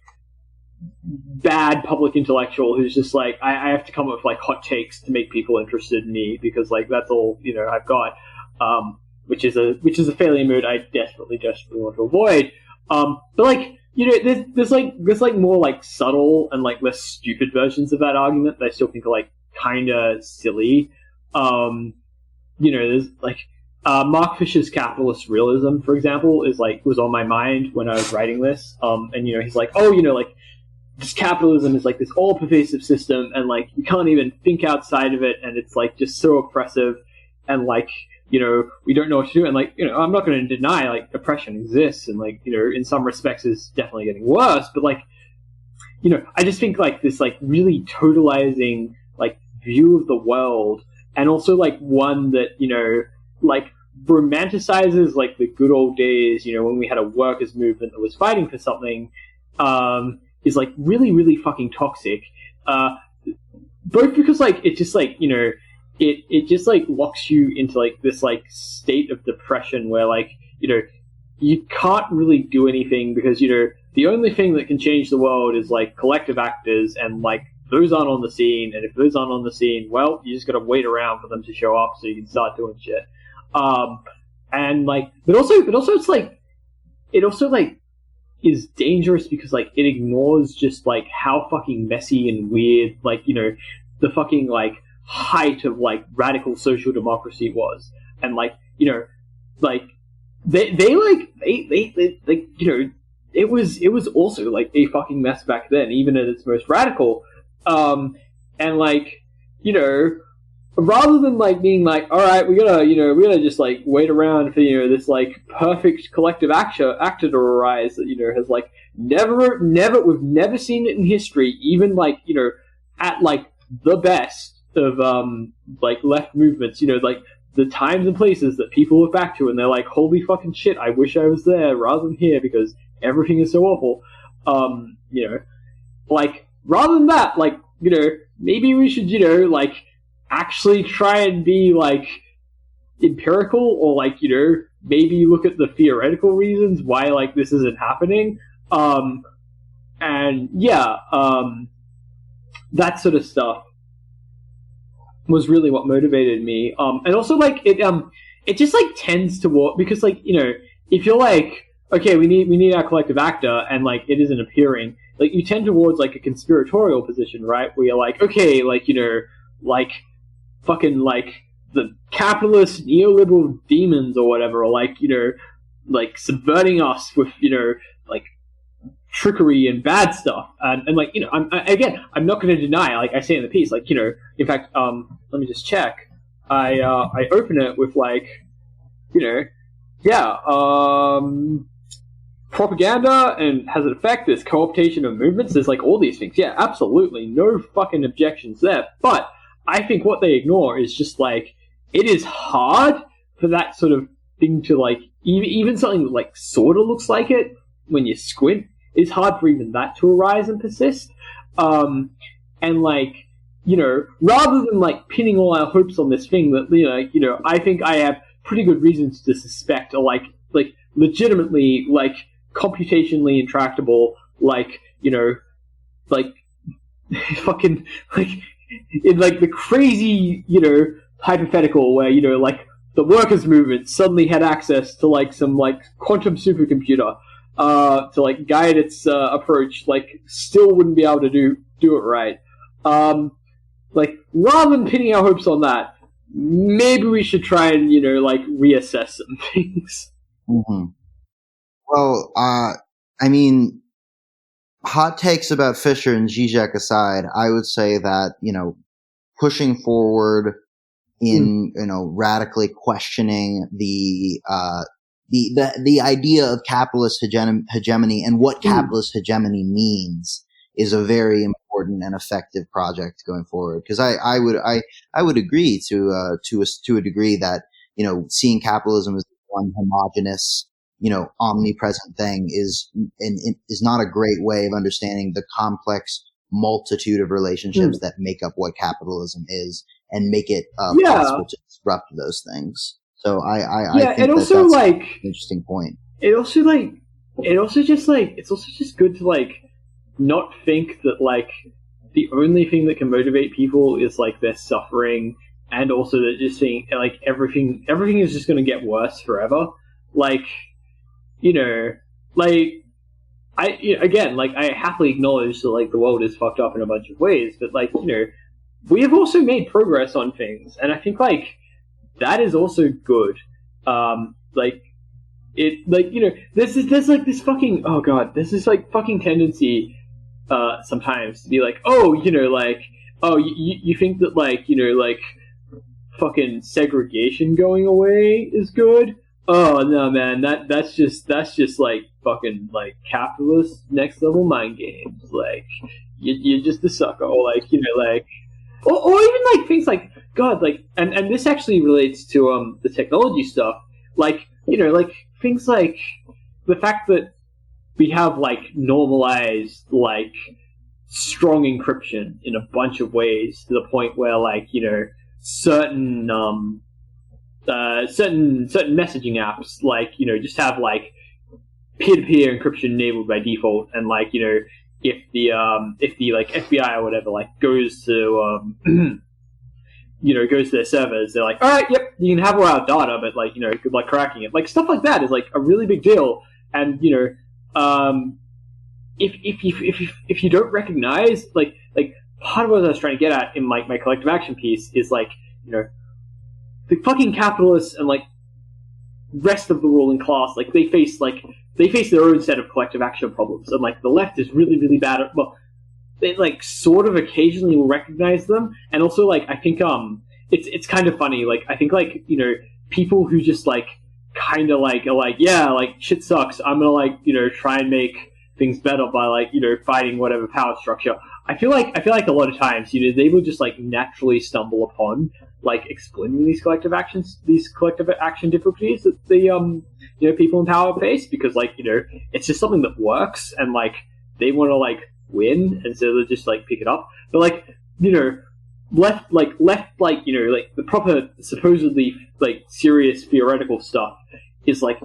S3: bad public intellectual who's just like, I have to come up with like hot takes to make people interested in me because like that's all, you know, I've got, which is a failure mode I desperately want to avoid. But like, you know, there's like more like subtle and like less stupid versions of that argument that I still think are like kind of silly. You know, there's like Mark Fisher's capitalist realism, for example, was on my mind when I was writing this. And you know, he's like, oh, you know, like this capitalism is like this all-pervasive system, and like you can't even think outside of it, and it's like just so oppressive, and like, you know, we don't know what to do. And like, you know, I'm not going to deny like oppression exists, and like, you know, in some respects is definitely getting worse, but like, you know, I just think like this like really totalizing like view of the world, and also like one that, you know, like romanticizes like the good old days, you know, when we had a workers movement that was fighting for something, is like really, really fucking toxic. Both because like it just like, you know, it just like locks you into like this like state of depression where like, you know, you can't really do anything because, you know, the only thing that can change the world is like collective actors, and like those aren't on the scene, and if those aren't on the scene, well, you just gotta wait around for them to show up so you can start doing shit. And like, but also it's like, it also like is dangerous because like it ignores just like how fucking messy and weird, like, you know, the fucking like height of like radical social democracy was. And like, you know, like they you know, it was also like a fucking mess back then, even at its most radical. And like, you know, rather than like being like, all right, we gotta just like wait around for, you know, this like perfect collective actor to arise that, you know, has like we've never seen it in history, even like, you know, at like the best of like left movements, you know, like the times and places that people look back to and they're like, holy fucking shit, I wish I was there rather than here because everything is so awful. You know, like rather than that, like, you know, maybe we should, you know, like actually try and be like empirical, or like, you know, maybe look at the theoretical reasons why like this isn't happening. And yeah, that sort of stuff was really what motivated me. And also like it just like tends toward, because like, you know, if you're like, okay, we need our collective actor and like it isn't appearing, like you tend towards like a conspiratorial position, right? Where you're like, okay, like, you know, like fucking like the capitalist neoliberal demons or whatever, or like, you know, like subverting us with, you know, like trickery and bad stuff. And like, you know, I'm not going to deny, like I say in the piece, like, you know, in fact, let me just check. I open it with like, you know, yeah, propaganda and has an effect, there's co-optation of movements, there's like all these things. Yeah, absolutely. No fucking objections there. But I think what they ignore is just like, it is hard for that sort of thing to like, even something that like sort of looks like it when you squint, it's hard for even that to arise and persist. And like, you know, rather than like pinning all our hopes on this thing that, you know, I think I have pretty good reasons to suspect are like legitimately like computationally intractable, like, you know, like fucking like in like the crazy, you know, hypothetical where, you know, like the workers movement suddenly had access to like some like quantum supercomputer to like guide its approach, like still wouldn't be able to do it right. Like rather than pinning our hopes on that, maybe we should try and, you know, like reassess some things.
S2: Mm-hmm. Well, I mean, hot takes about Fisher and Zizek aside, I would say that, you know, pushing forward in, you know, radically questioning the idea of capitalist hegemony and what capitalist hegemony means is a very important and effective project going forward. Because I would agree to a degree that, you know, seeing capitalism as one homogenous, you know, omnipresent thing is not a great way of understanding the complex multitude of relationships that make up what capitalism is and make it possible to disrupt those things. So I
S3: Yeah,
S2: think
S3: and also
S2: that's
S3: like
S2: an interesting point.
S3: it's also just good to like not think that like the only thing that can motivate people is like their suffering, and also that just seeing like everything is just going to get worse forever. Like, you know, like again, like I happily acknowledge that like the world is fucked up in a bunch of ways, but like, you know, we have also made progress on things, and I think like that is also good. Like it, like, you know, there's like this fucking, oh god, there's this like fucking tendency sometimes to be like, oh, you know, like, oh, you think that like, you know, like fucking segregation going away is good. Oh no, man, that's just like fucking like capitalist next level mind games. Like you're just a sucker, or like, you know, like, or even like things like God, like, and this actually relates to the technology stuff. Like, you know, like things like the fact that we have like normalized like strong encryption in a bunch of ways to the point where like, you know, certain messaging apps, like, you know, just have like peer-to-peer encryption enabled by default, and like, you know, if the like FBI or whatever like goes to you know, goes to their servers, they're like, all right, yep, you can have all our data, but like, you know, good luck cracking it. Like stuff like that is like a really big deal, and you know, if you don't recognize like part of what I was trying to get at in my collective action piece is like, you know, the fucking capitalists and like rest of the ruling class, like they face their own set of collective action problems, and like the left is really really bad at, well, they like sort of occasionally will recognize them, and also like I think it's kind of funny, like I think like, you know, people who just like kind of like are like, yeah, like shit sucks, I'm gonna like, you know, try and make things better by like, you know, fighting whatever power structure. I feel like a lot of times, you know, they will just like naturally stumble upon like exploiting these collective action difficulties that the you know, people in power face, because like, you know, it's just something that works, and like they want to like win, and so they just like pick it up. But like, you know, left like, you know, like the proper supposedly like serious theoretical stuff is like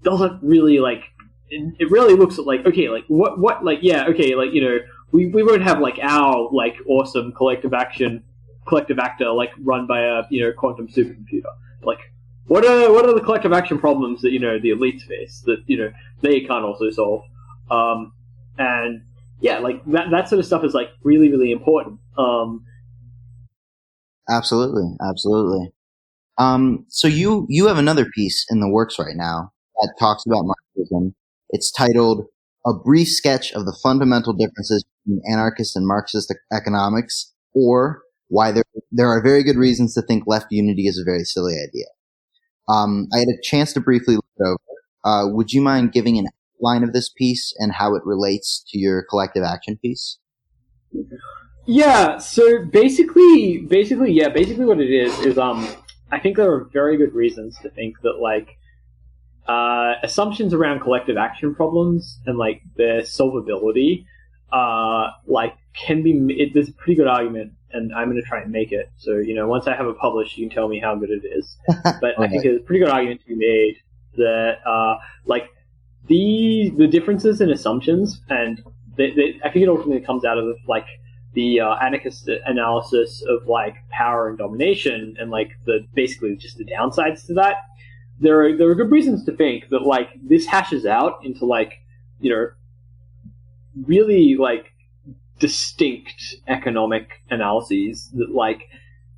S3: doesn't really like, it really looks at like, okay, like what like, yeah, okay, like, you know, we won't have like our like awesome collective actor like run by a, you know, quantum supercomputer. Like what are the collective action problems that, you know, the elites face that, you know, they can't also solve? And yeah, like that sort of stuff is like really really important.
S2: Absolutely. So you have another piece in the works right now that talks about Marxism. It's titled "A Brief Sketch of the Fundamental Differences Between Anarchist and Marxist Economics, or Why There Are Very Good Reasons to Think Left Unity is a Very Silly Idea." I had a chance to briefly look it over. Would you mind giving an outline of this piece and how it relates to your collective action piece?
S3: Yeah, so basically what it is I think there are very good reasons to think that like assumptions around collective action problems and like their solvability like can be, there's a pretty good argument, and I'm going to try and make it. So, you know, once I have it published, you can tell me how good it is. But I think there's a pretty good argument to be made that like the differences in assumptions, and I think it ultimately comes out of like the anarchist analysis of like power and domination, and like the basically just the downsides to that. There are good reasons to think that like this hashes out into like, you know, really like distinct economic analyses that like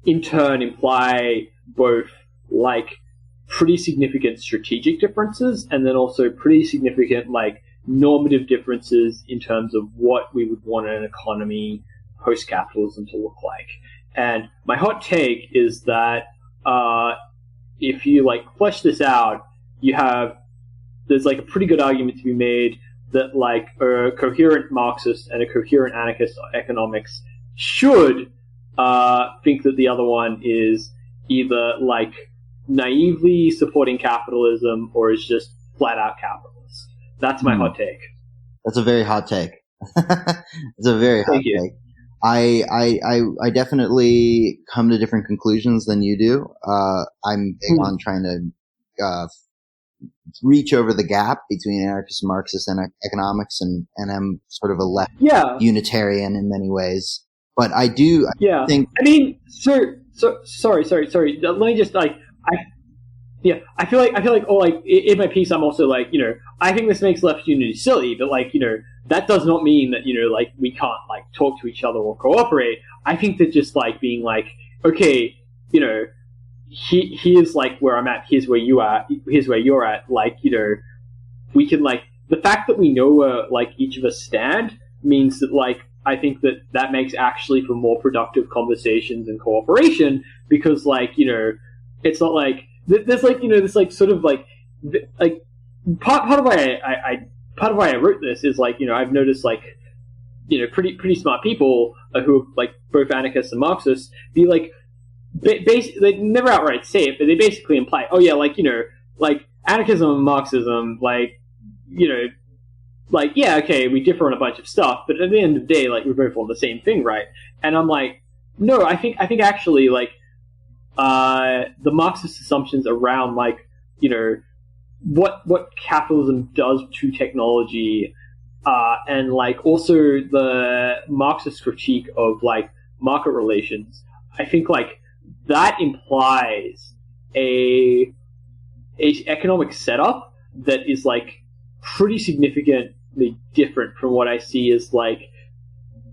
S3: in turn imply both like pretty significant strategic differences, and then also pretty significant like normative differences in terms of what we would want an economy post-capitalism to look like. And my hot take is that if you like flesh this out, there's like a pretty good argument to be made that like a coherent Marxist and a coherent anarchist economics should think that the other one is either like naively supporting capitalism or is just flat out capitalist. That's my hot take.
S2: That's a very hot take. It's a very hot take. I definitely come to different conclusions than you do. I'm big on trying to reach over the gap between anarchist and Marxist and economics, and I'm sort of a left Unitarian in many ways. But I do think.
S3: I mean, sorry. Let me just I feel like in my piece I'm also like, I think this makes left unity silly, but like, that does not mean that, like we can't like talk to each other or cooperate. I think that just like being like, okay, here's like where I'm at, here's where you are, here's where you're at, like, we can like, the fact that we know where like each of us stand means that like, I think that makes actually for more productive conversations and cooperation, because like, it's not like, there's like, this like sort of like part of why I wrote this is like, I've noticed like, pretty smart people who are like both anarchists and Marxists be like, they never outright say it, but they basically imply, oh yeah, like, like anarchism and Marxism, like, like, yeah, okay, we differ on a bunch of stuff, but at the end of the day, like, we're both on the same thing, right? And I'm like, no, I think actually, like, the Marxist assumptions around like, what capitalism does to technology, and like also the Marxist critique of like market relations, I think like that implies a economic setup that is like pretty significantly different from what I see as like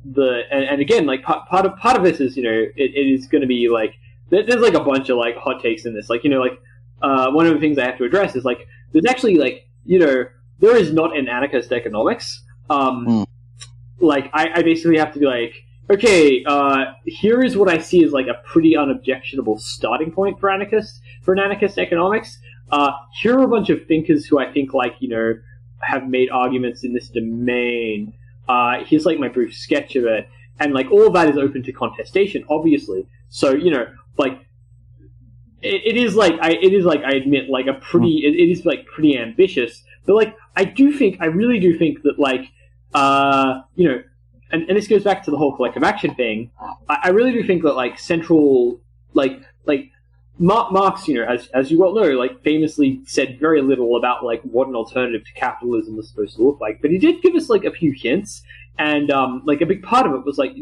S3: and again, like part of this is, it is going to be like, there's like a bunch of like hot takes in this, like, one of the things I have to address is like, there's actually like, there is not an anarchist economics. Like I basically have to be like, okay, here is what I see as like a pretty unobjectionable starting point for an anarchist economics. Here are a bunch of thinkers who I think like, have made arguments in this domain. Here's like my brief sketch of it, and like all of that is open to contestation, obviously. So like it is like I admit like a pretty it is like pretty ambitious, but like I really do think that like and this goes back to the whole collective action thing. I really do think that like central like Marx, as you well know, like famously said very little about like what an alternative to capitalism was supposed to look like, but he did give us like a few hints, and like a big part of it was like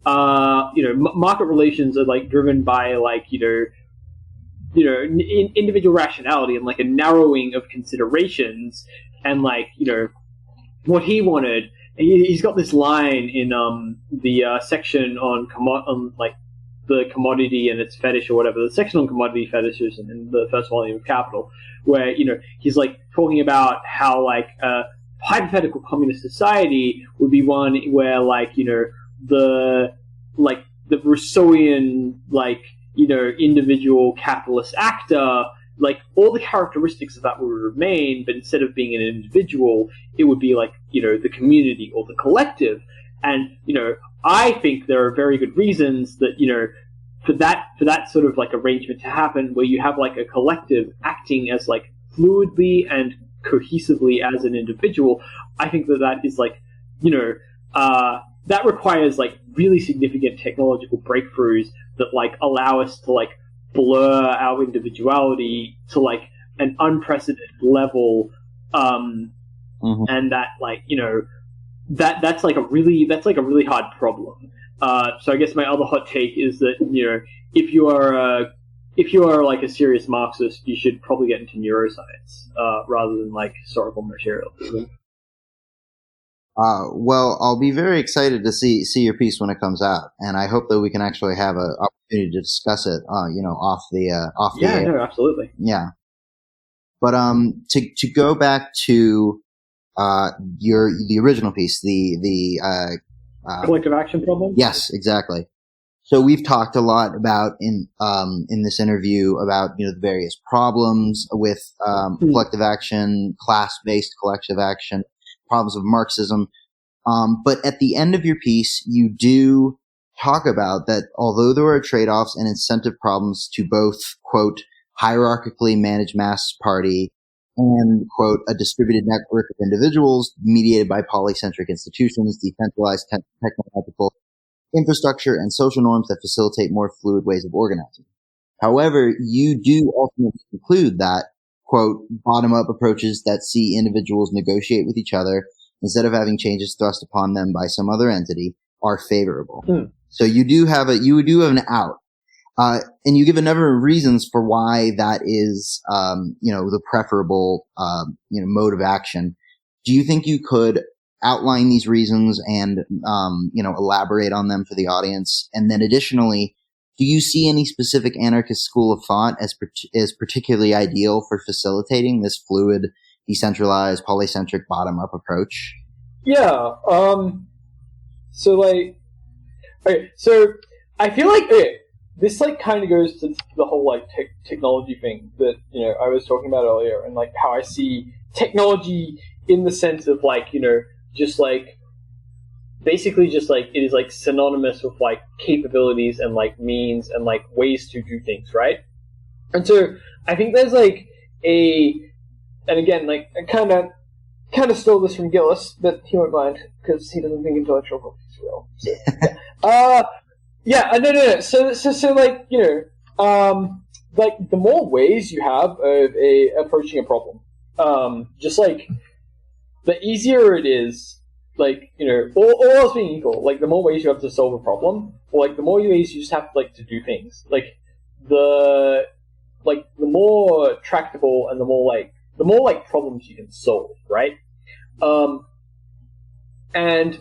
S3: market relations are like driven by like individual rationality and like a narrowing of considerations, and like what he wanted. He's got this line in the section on like the commodity and its fetish or whatever, the section on commodity fetishes in the first volume of Capital, where he's like talking about how like a hypothetical communist society would be one where like the Rousseauian like individual capitalist actor, like all the characteristics of that would remain, but instead of being an individual, it would be like the community or the collective. And I think there are very good reasons that for that sort of like arrangement to happen, where you have like a collective acting as like fluidly and cohesively as an individual. I think that is like that requires like really significant technological breakthroughs that like allow us to like blur our individuality to like an unprecedented level, and that like that's like a really hard problem. So I guess my other hot take is that if you are like a serious Marxist, you should probably get into neuroscience rather than like historical materialism.
S2: Well, I'll be very excited to see your piece when it comes out, and I hope that we can actually have an opportunity to discuss it, off the air.
S3: No, absolutely.
S2: Yeah. But to go back to the original piece, the
S3: collective action problem.
S2: Yes, exactly. So we've talked a lot about in this interview about the various problems with collective action, class-based collective action, problems of Marxism. But at the end of your piece, you do talk about that although there are trade-offs and incentive problems to both, quote, hierarchically managed mass party and, quote, a distributed network of individuals mediated by polycentric institutions, decentralized technological infrastructure and social norms that facilitate more fluid ways of organizing. However, you do ultimately conclude that, quote, bottom-up approaches that see individuals negotiate with each other instead of having changes thrust upon them by some other entity are favorable. So you do have an out. And you give a number of reasons for why that is, the preferable, mode of action. Do you think you could outline these reasons and, elaborate on them for the audience? And then additionally, do you see any specific anarchist school of thought as particularly ideal for facilitating this fluid, decentralized, polycentric, bottom-up approach?
S4: Yeah. So I feel like this kind of goes to the whole technology thing that I was talking about earlier, and how I see technology in the sense of basically it is synonymous with capabilities and means and ways to do things, right? And so I think there's and again I kind of stole this from Gillis, but he won't mind because he doesn't think intellectual property is real. So, no. So the more ways you have of approaching a problem, the easier it is. All else being equal, the more ways you have to solve a problem, or the more ways you just have to do things, the more tractable and the more problems you can solve, right? And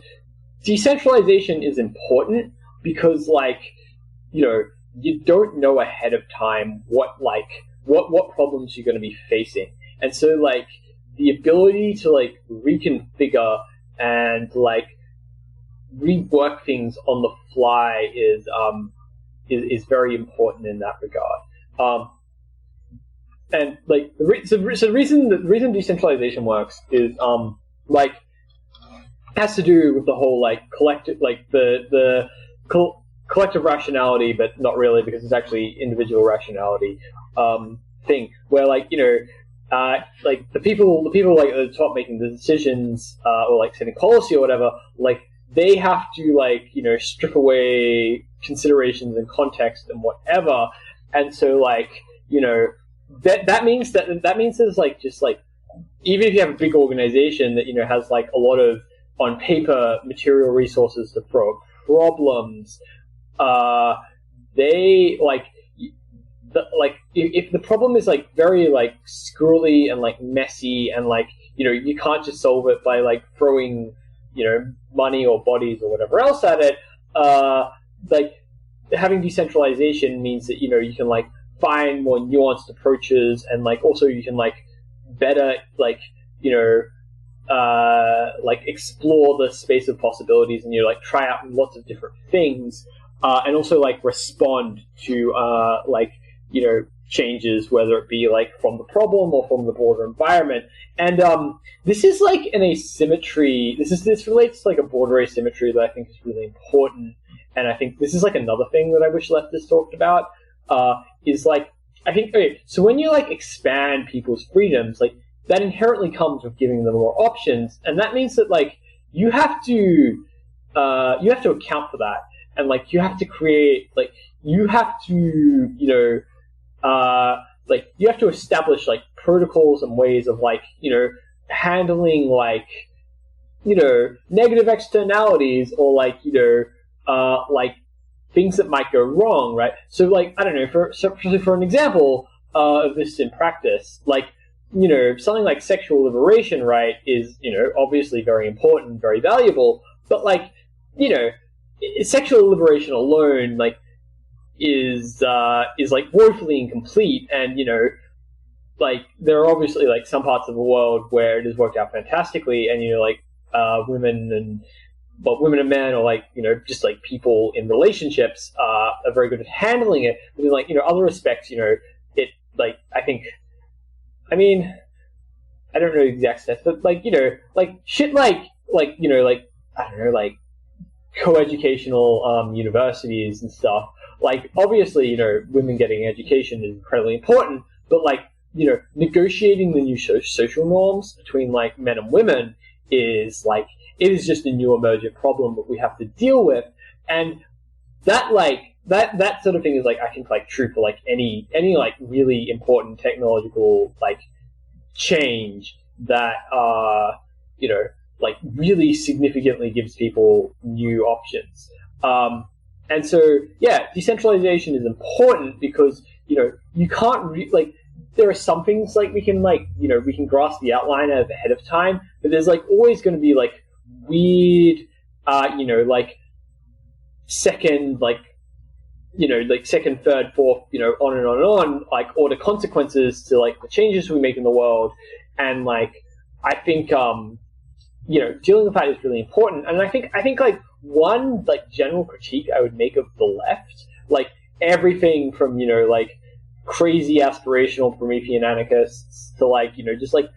S4: decentralization is important because you don't know ahead of time what problems you're going to be facing, and so the ability to reconfigure and rework things on the fly is very important in that regard. And the reason decentralization works is has to do with the whole collective the collective rationality, but not really, because it's actually individual rationality thing where the people at the top making the decisions or setting policy or whatever, they have to strip away considerations and context and whatever, and so that means there's even if you have a big organization that has a lot of on paper material resources to throw problems, they if the problem is very squirrely and messy and you can't just solve it by throwing money or bodies or whatever else at it, having decentralization means that you can find more nuanced approaches, and also you can better explore the space of possibilities, and try out lots of different things, and also respond to changes, whether it be from the problem or from the broader environment. And this is an asymmetry. This relates to a broader asymmetry that I think is really important. And I think this is another thing that I wish leftists talked about. Is I think so when you expand people's freedoms, that inherently comes with giving them more options, and that means that you have to account for that, and you have to create you have to you have to establish protocols and ways of handling negative externalities or things that might go wrong, right? So I don't know, for an example of this in practice, something like sexual liberation, right, is obviously very important, very valuable, but sexual liberation alone is woefully incomplete, and there are obviously some parts of the world where it has worked out fantastically, and women and men, or just people in relationships are very good at handling it, but in other respects, it I don't know the exact stats, but shit I don't know, coeducational universities and stuff. Obviously, women getting education is incredibly important, but negotiating the new social norms between men and women is it is just a new emergent problem that we have to deal with. and that that sort of thing is like, I think, like true for like any like really important technological like change that like really significantly gives people new options. And so decentralization is important because you can't like, there are some things like we can grasp the outline of ahead of time, but there's like always going to be like weird like second, like second, third, fourth, on and on and on, like order consequences to like the changes we make in the world. And like, I think, dealing with that is really important. And I think like one like general critique I would make of the left, like everything from, like crazy aspirational Promethean anarchists to like, just like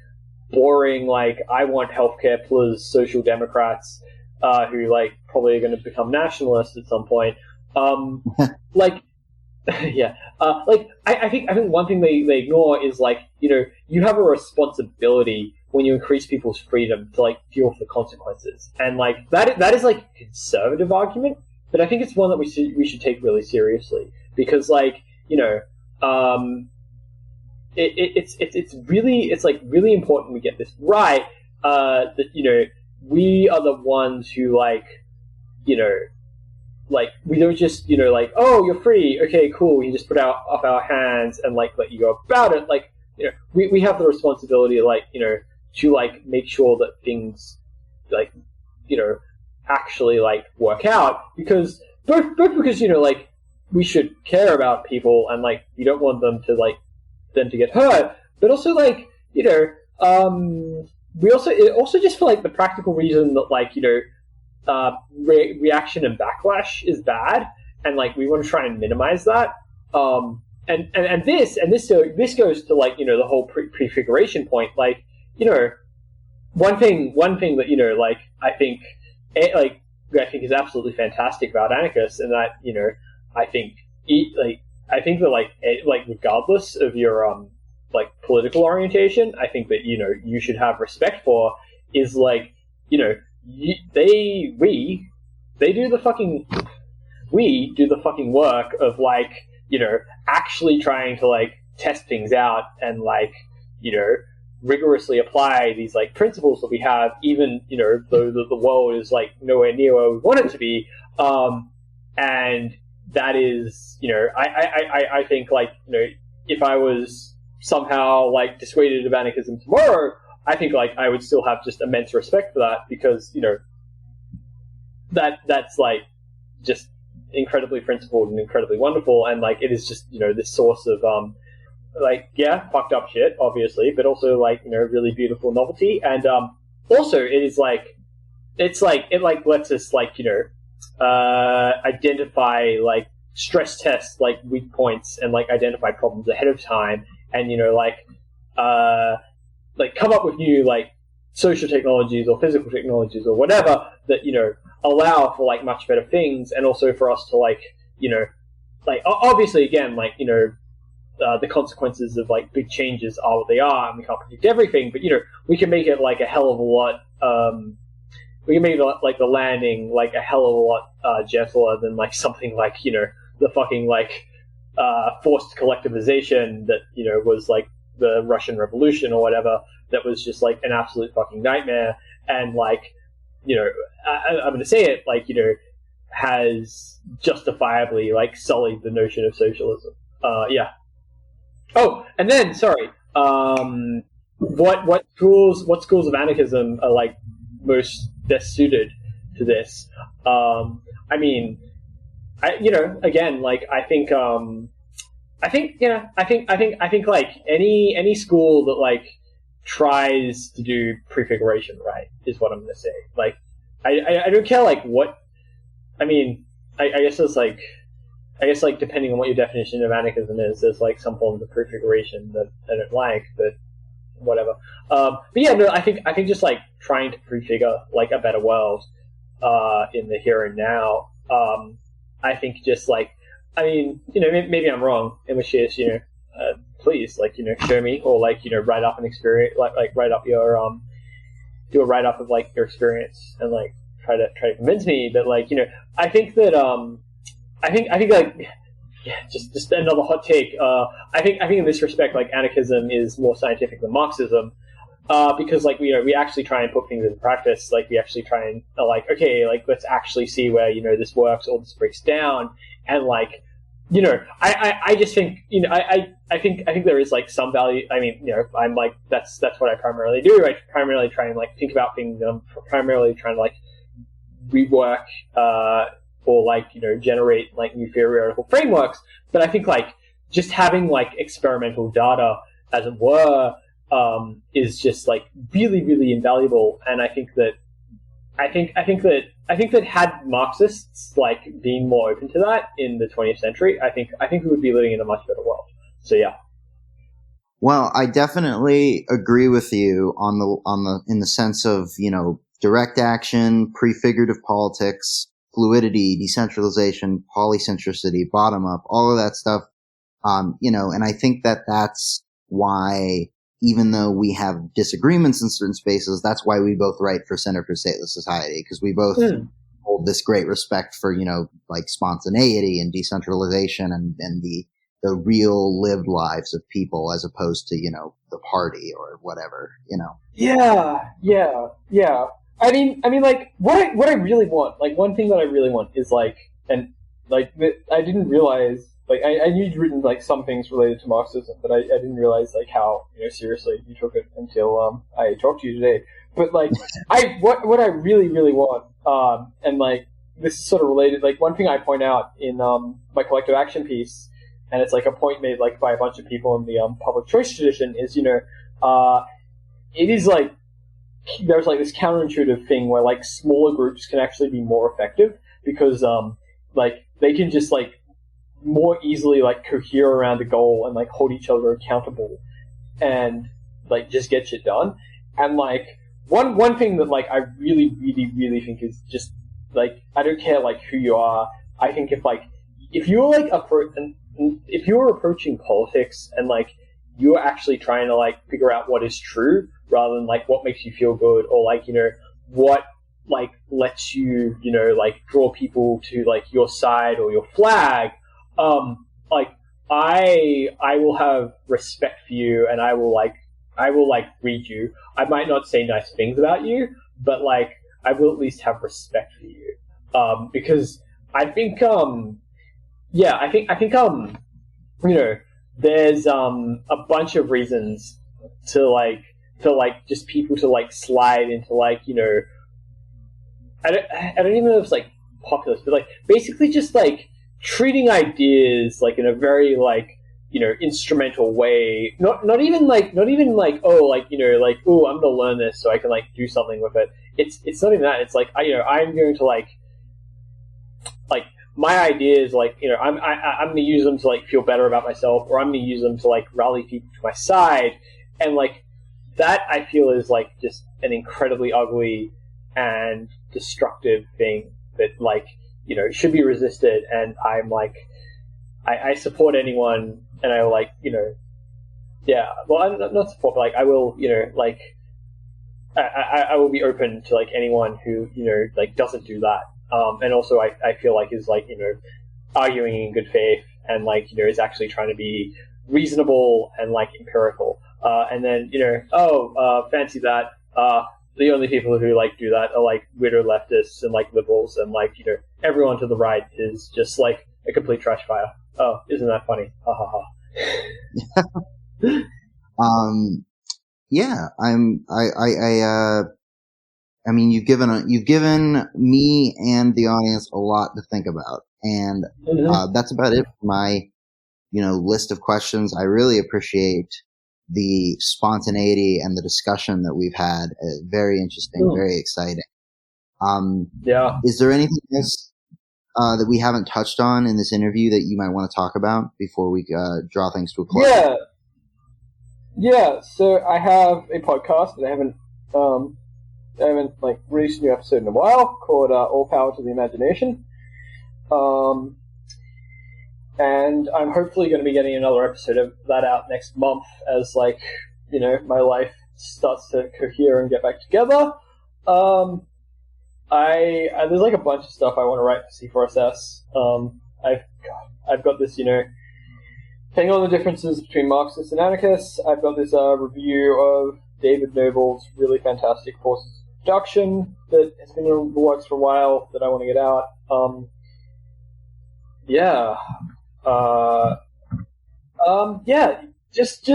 S4: boring, like I want healthcare plus social democrats, who like probably are going to become nationalists at some point. Like, yeah, like I think one thing they ignore is like, you have a responsibility when you increase people's freedom to like deal with the consequences, and like that is like a conservative argument, but I think it's one that we should take really seriously, because like it's really important we get this right, that we are the ones who like we don't just like, oh, you're free, okay, cool, we can just put off our hands and like let you go about it. Like we have the responsibility like to like make sure that things like actually like work out, because both because like we should care about people and like you don't want them to get hurt, but also like we also just for like the practical reason that like reaction and backlash is bad, and like we want to try and minimize that. And this goes to like the whole prefiguration point. Like one thing that like I think is absolutely fantastic about anarchists, and that I think that regardless of your like political orientation, I think that you should have respect for is like we do the fucking work of like actually trying to like test things out and like rigorously apply these like principles that we have, even though the world is like nowhere near where we want it to be. And that is I think like if I was somehow like dissuaded of anarchism tomorrow, I think like I would still have just immense respect for that, because that's like just incredibly principled and incredibly wonderful, and like it is just this source of like fucked up shit, obviously, but also like really beautiful novelty. And also it is like it lets us like identify like stress test like weak points and like identify problems ahead of time, and like come up with new like social technologies or physical technologies or whatever that allow for like much better things, and also for us to like like obviously again like the consequences of like big changes are what they are, and we can't predict everything, but we can make it like a hell of a lot we can make it like the landing like a hell of a lot gentler than like something like the fucking like forced collectivization that was like the Russian Revolution or whatever, that was just like an absolute fucking nightmare, and like I'm going to say it like has justifiably like sullied the notion of socialism. Oh, and then sorry, what schools of anarchism are like most best suited to this? I mean, again, like I think like any school that like tries to do prefiguration right is what I'm going to say. Like I don't care like what. I mean, I guess it's like. I guess, like, depending on what your definition of anarchism is, there's, like, some forms of prefiguration that I don't like, but whatever. But yeah, no, I think just, like, trying to prefigure, like, a better world in the here and now, I think just, like, I mean, maybe I'm wrong, in which case, please, like, show me, or, like, write up an experience, like write up your, do a write-up of, like, your experience, and, like, try to convince me. But like, I think that I think like, yeah, just another hot take. I think in this respect, like, anarchism is more scientific than Marxism. Because like we actually try and put things in practice. Like we actually try and like, okay, like let's actually see where this works or this breaks down. And like, I just think I think there is like some value. I mean, I'm like that's what I primarily do. I primarily try and like think about things. I'm primarily trying to like rework or like generate like new theoretical frameworks. But I think like just having like experimental data, as it were, is just like really, really invaluable. And I think that had Marxists like been more open to that in the 20th century, I think we would be living in a much better world. So yeah.
S2: Well, I definitely agree with you in the sense of, direct action, prefigurative politics, fluidity, decentralization, polycentricity, bottom up, all of that stuff. And I think that that's why, even though we have disagreements in certain spaces, that's why we both write for Center for Stateless Society, because we both hold this great respect for, like spontaneity and decentralization and the real lived lives of people as opposed to, the party or whatever,
S4: Yeah. I mean, like what I really want, like one thing that I really want is like, and like I didn't realize. Like I knew you'd written like some things related to Marxism, but I didn't realize like how seriously you took it until I talked to you today. But like what I really want, and like this is sort of related. Like one thing I point out in my collective action piece, and it's like a point made like by a bunch of people in the public choice tradition, is it is like there's like this counterintuitive thing where like smaller groups can actually be more effective because like they can just like more easily like cohere around a goal and like hold each other accountable and like just get shit done. And like one thing that like I really think is just like, I don't care like who you are. I think if you're like if you're approaching politics and like you're actually trying to like figure out what is true rather than like what makes you feel good or like what like lets you like draw people to like your side or your flag, like I will have respect for you and I will read you. I might not say nice things about you, but like I will at least have respect for you. Because I think there's a bunch of reasons to just people to like slide into like I don't even know if it's like populist, but like basically just like treating ideas like in a very like instrumental way. Not even like oh like like oh I'm gonna learn this so I can like do something with it. It's not even that. It's like I'm going to like my ideas like I'm gonna use them to like feel better about myself, or I'm gonna use them to like rally people to my side, and like that I feel is like just an incredibly ugly and destructive thing that like should be resisted. And I'm like I support anyone, and I like well I'm not support, but like I will like I will be open to like anyone who like doesn't do that, and also I feel like is like arguing in good faith and like is actually trying to be reasonable and like empirical, and then fancy that the only people who like do that are like weirdo leftists and like liberals, and like everyone to the right is just like a complete trash fire. Oh, isn't that funny? Ha ha ha.
S2: Yeah, I mean, you've given me and the audience a lot to think about, and that's about it for my list of questions. I really appreciate the spontaneity and the discussion that we've had. Very interesting, very exciting.
S4: Yeah.
S2: Is there anything else that we haven't touched on in this interview that you might want to talk about before we draw things to a close?
S4: Yeah. So I have a podcast that I haven't like released a new episode in a while, called All Power to the Imagination. And I'm hopefully going to be getting another episode of that out next month as like my life starts to cohere and get back together. there's like a bunch of stuff I want to write for C4SS. I've got this, thing on the differences between Marxists and anarchists. I've got this review of David Noble's really fantastic Forces of Production that has been in the works for a while that I want to get out. Just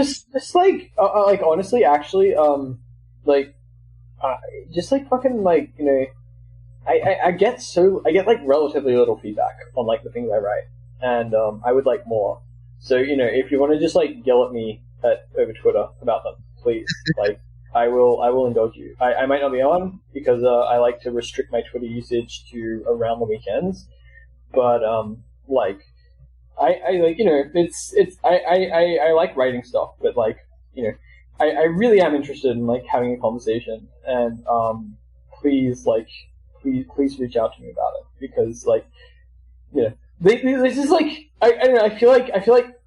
S4: like honestly, actually, just like fucking like I get like relatively little feedback on like the things I write, and I would like more. So if you want to just like yell at me over Twitter about them, please, like I will indulge you. I might not be on because I like to restrict my Twitter usage to around the weekends, but like I like I like writing stuff, but like I really am interested in like having a conversation, and please reach out to me about it, because like this is like I don't know, I feel like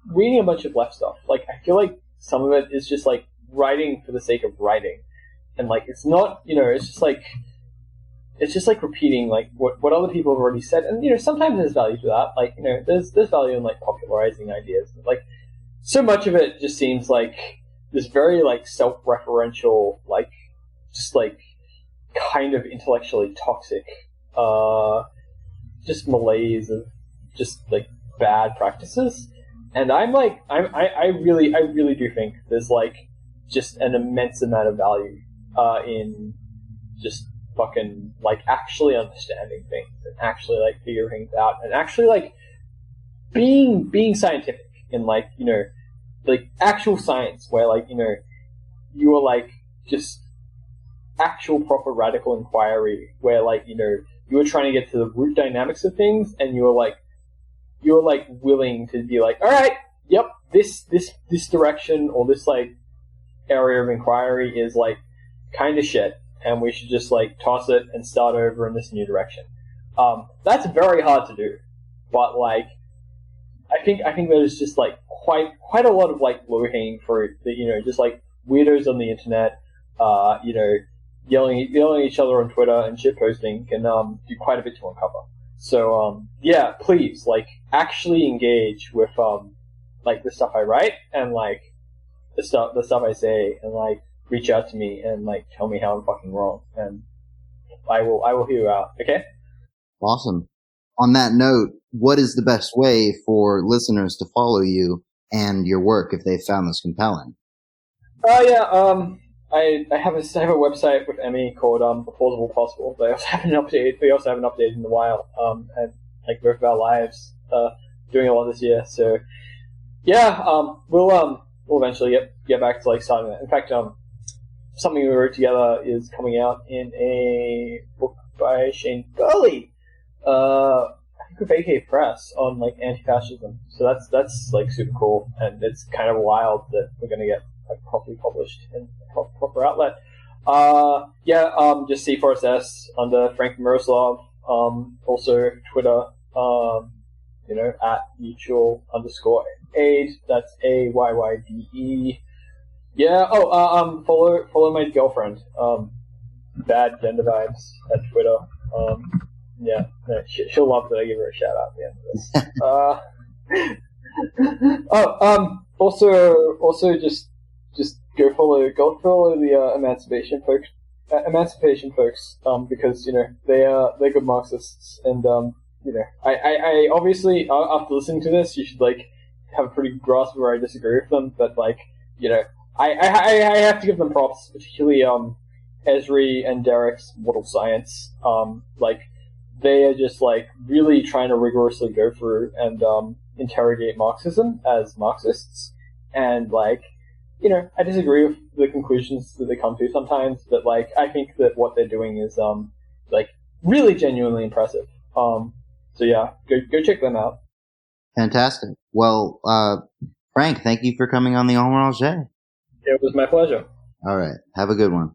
S4: reading a bunch of left stuff, like I feel like some of it is just like writing for the sake of writing, and like it's not it's just like repeating like what other people have already said, and sometimes there's value to that, like there's value in like popularizing ideas, but like so much of it just seems like this very like self-referential, like just like kind of intellectually toxic just malaise of just like bad practices. And I really do think there's like just an immense amount of value in just fucking like actually understanding things and actually like figuring things out and actually like being scientific in like like actual science, where like you are like just actual proper radical inquiry, where like you were trying to get to the root dynamics of things, and you were like willing to be like, all right, yep, this direction or this like area of inquiry is like kind of shit, and we should just like toss it and start over in this new direction. That's very hard to do, but like I think there's just like quite a lot of like low hanging fruit that just like weirdos on the internet, yelling at each other on Twitter and shit posting can do quite a bit to uncover. So yeah, please like actually engage with like the stuff I write and like the stuff I say, and like reach out to me and like tell me how I'm fucking wrong, and I will hear you out. Okay?
S2: Awesome. On that note, what is the best way for listeners to follow you and your work if they found this compelling?
S4: I have a website with Emmy called The Plausible Possible. We also haven't updated in a while. And like both of our lives doing a lot this year. So yeah, we'll eventually get back to like starting that. In fact, something we wrote together is coming out in a book by Shane Burley, I think with AK Press, on like anti-fascism. So that's like super cool, and it's kind of wild that we're gonna get like properly published in a proper outlet. Just C4SS under Frank Miroslav. Also Twitter, at mutual_aid. That's AYYDE. Yeah. Follow my girlfriend. Bad Gender Vibes at Twitter. She'll love that I give her a shout out at the end of this. Also just go follow the emancipation folks, because they're good Marxists, and I obviously, after listening to this, you should like have a pretty good grasp of where I disagree with them, but like I have to give them props, particularly Esri and Derek's Mortal Science. Like they are just like really trying to rigorously go through and interrogate Marxism as Marxists, and like I disagree with the conclusions that they come to sometimes, but like I think that what they're doing is like really genuinely impressive. So yeah, go check them out.
S2: Fantastic. Well, Frank, thank you for coming on the Enragé.
S4: It was my pleasure.
S2: All right. Have a good one.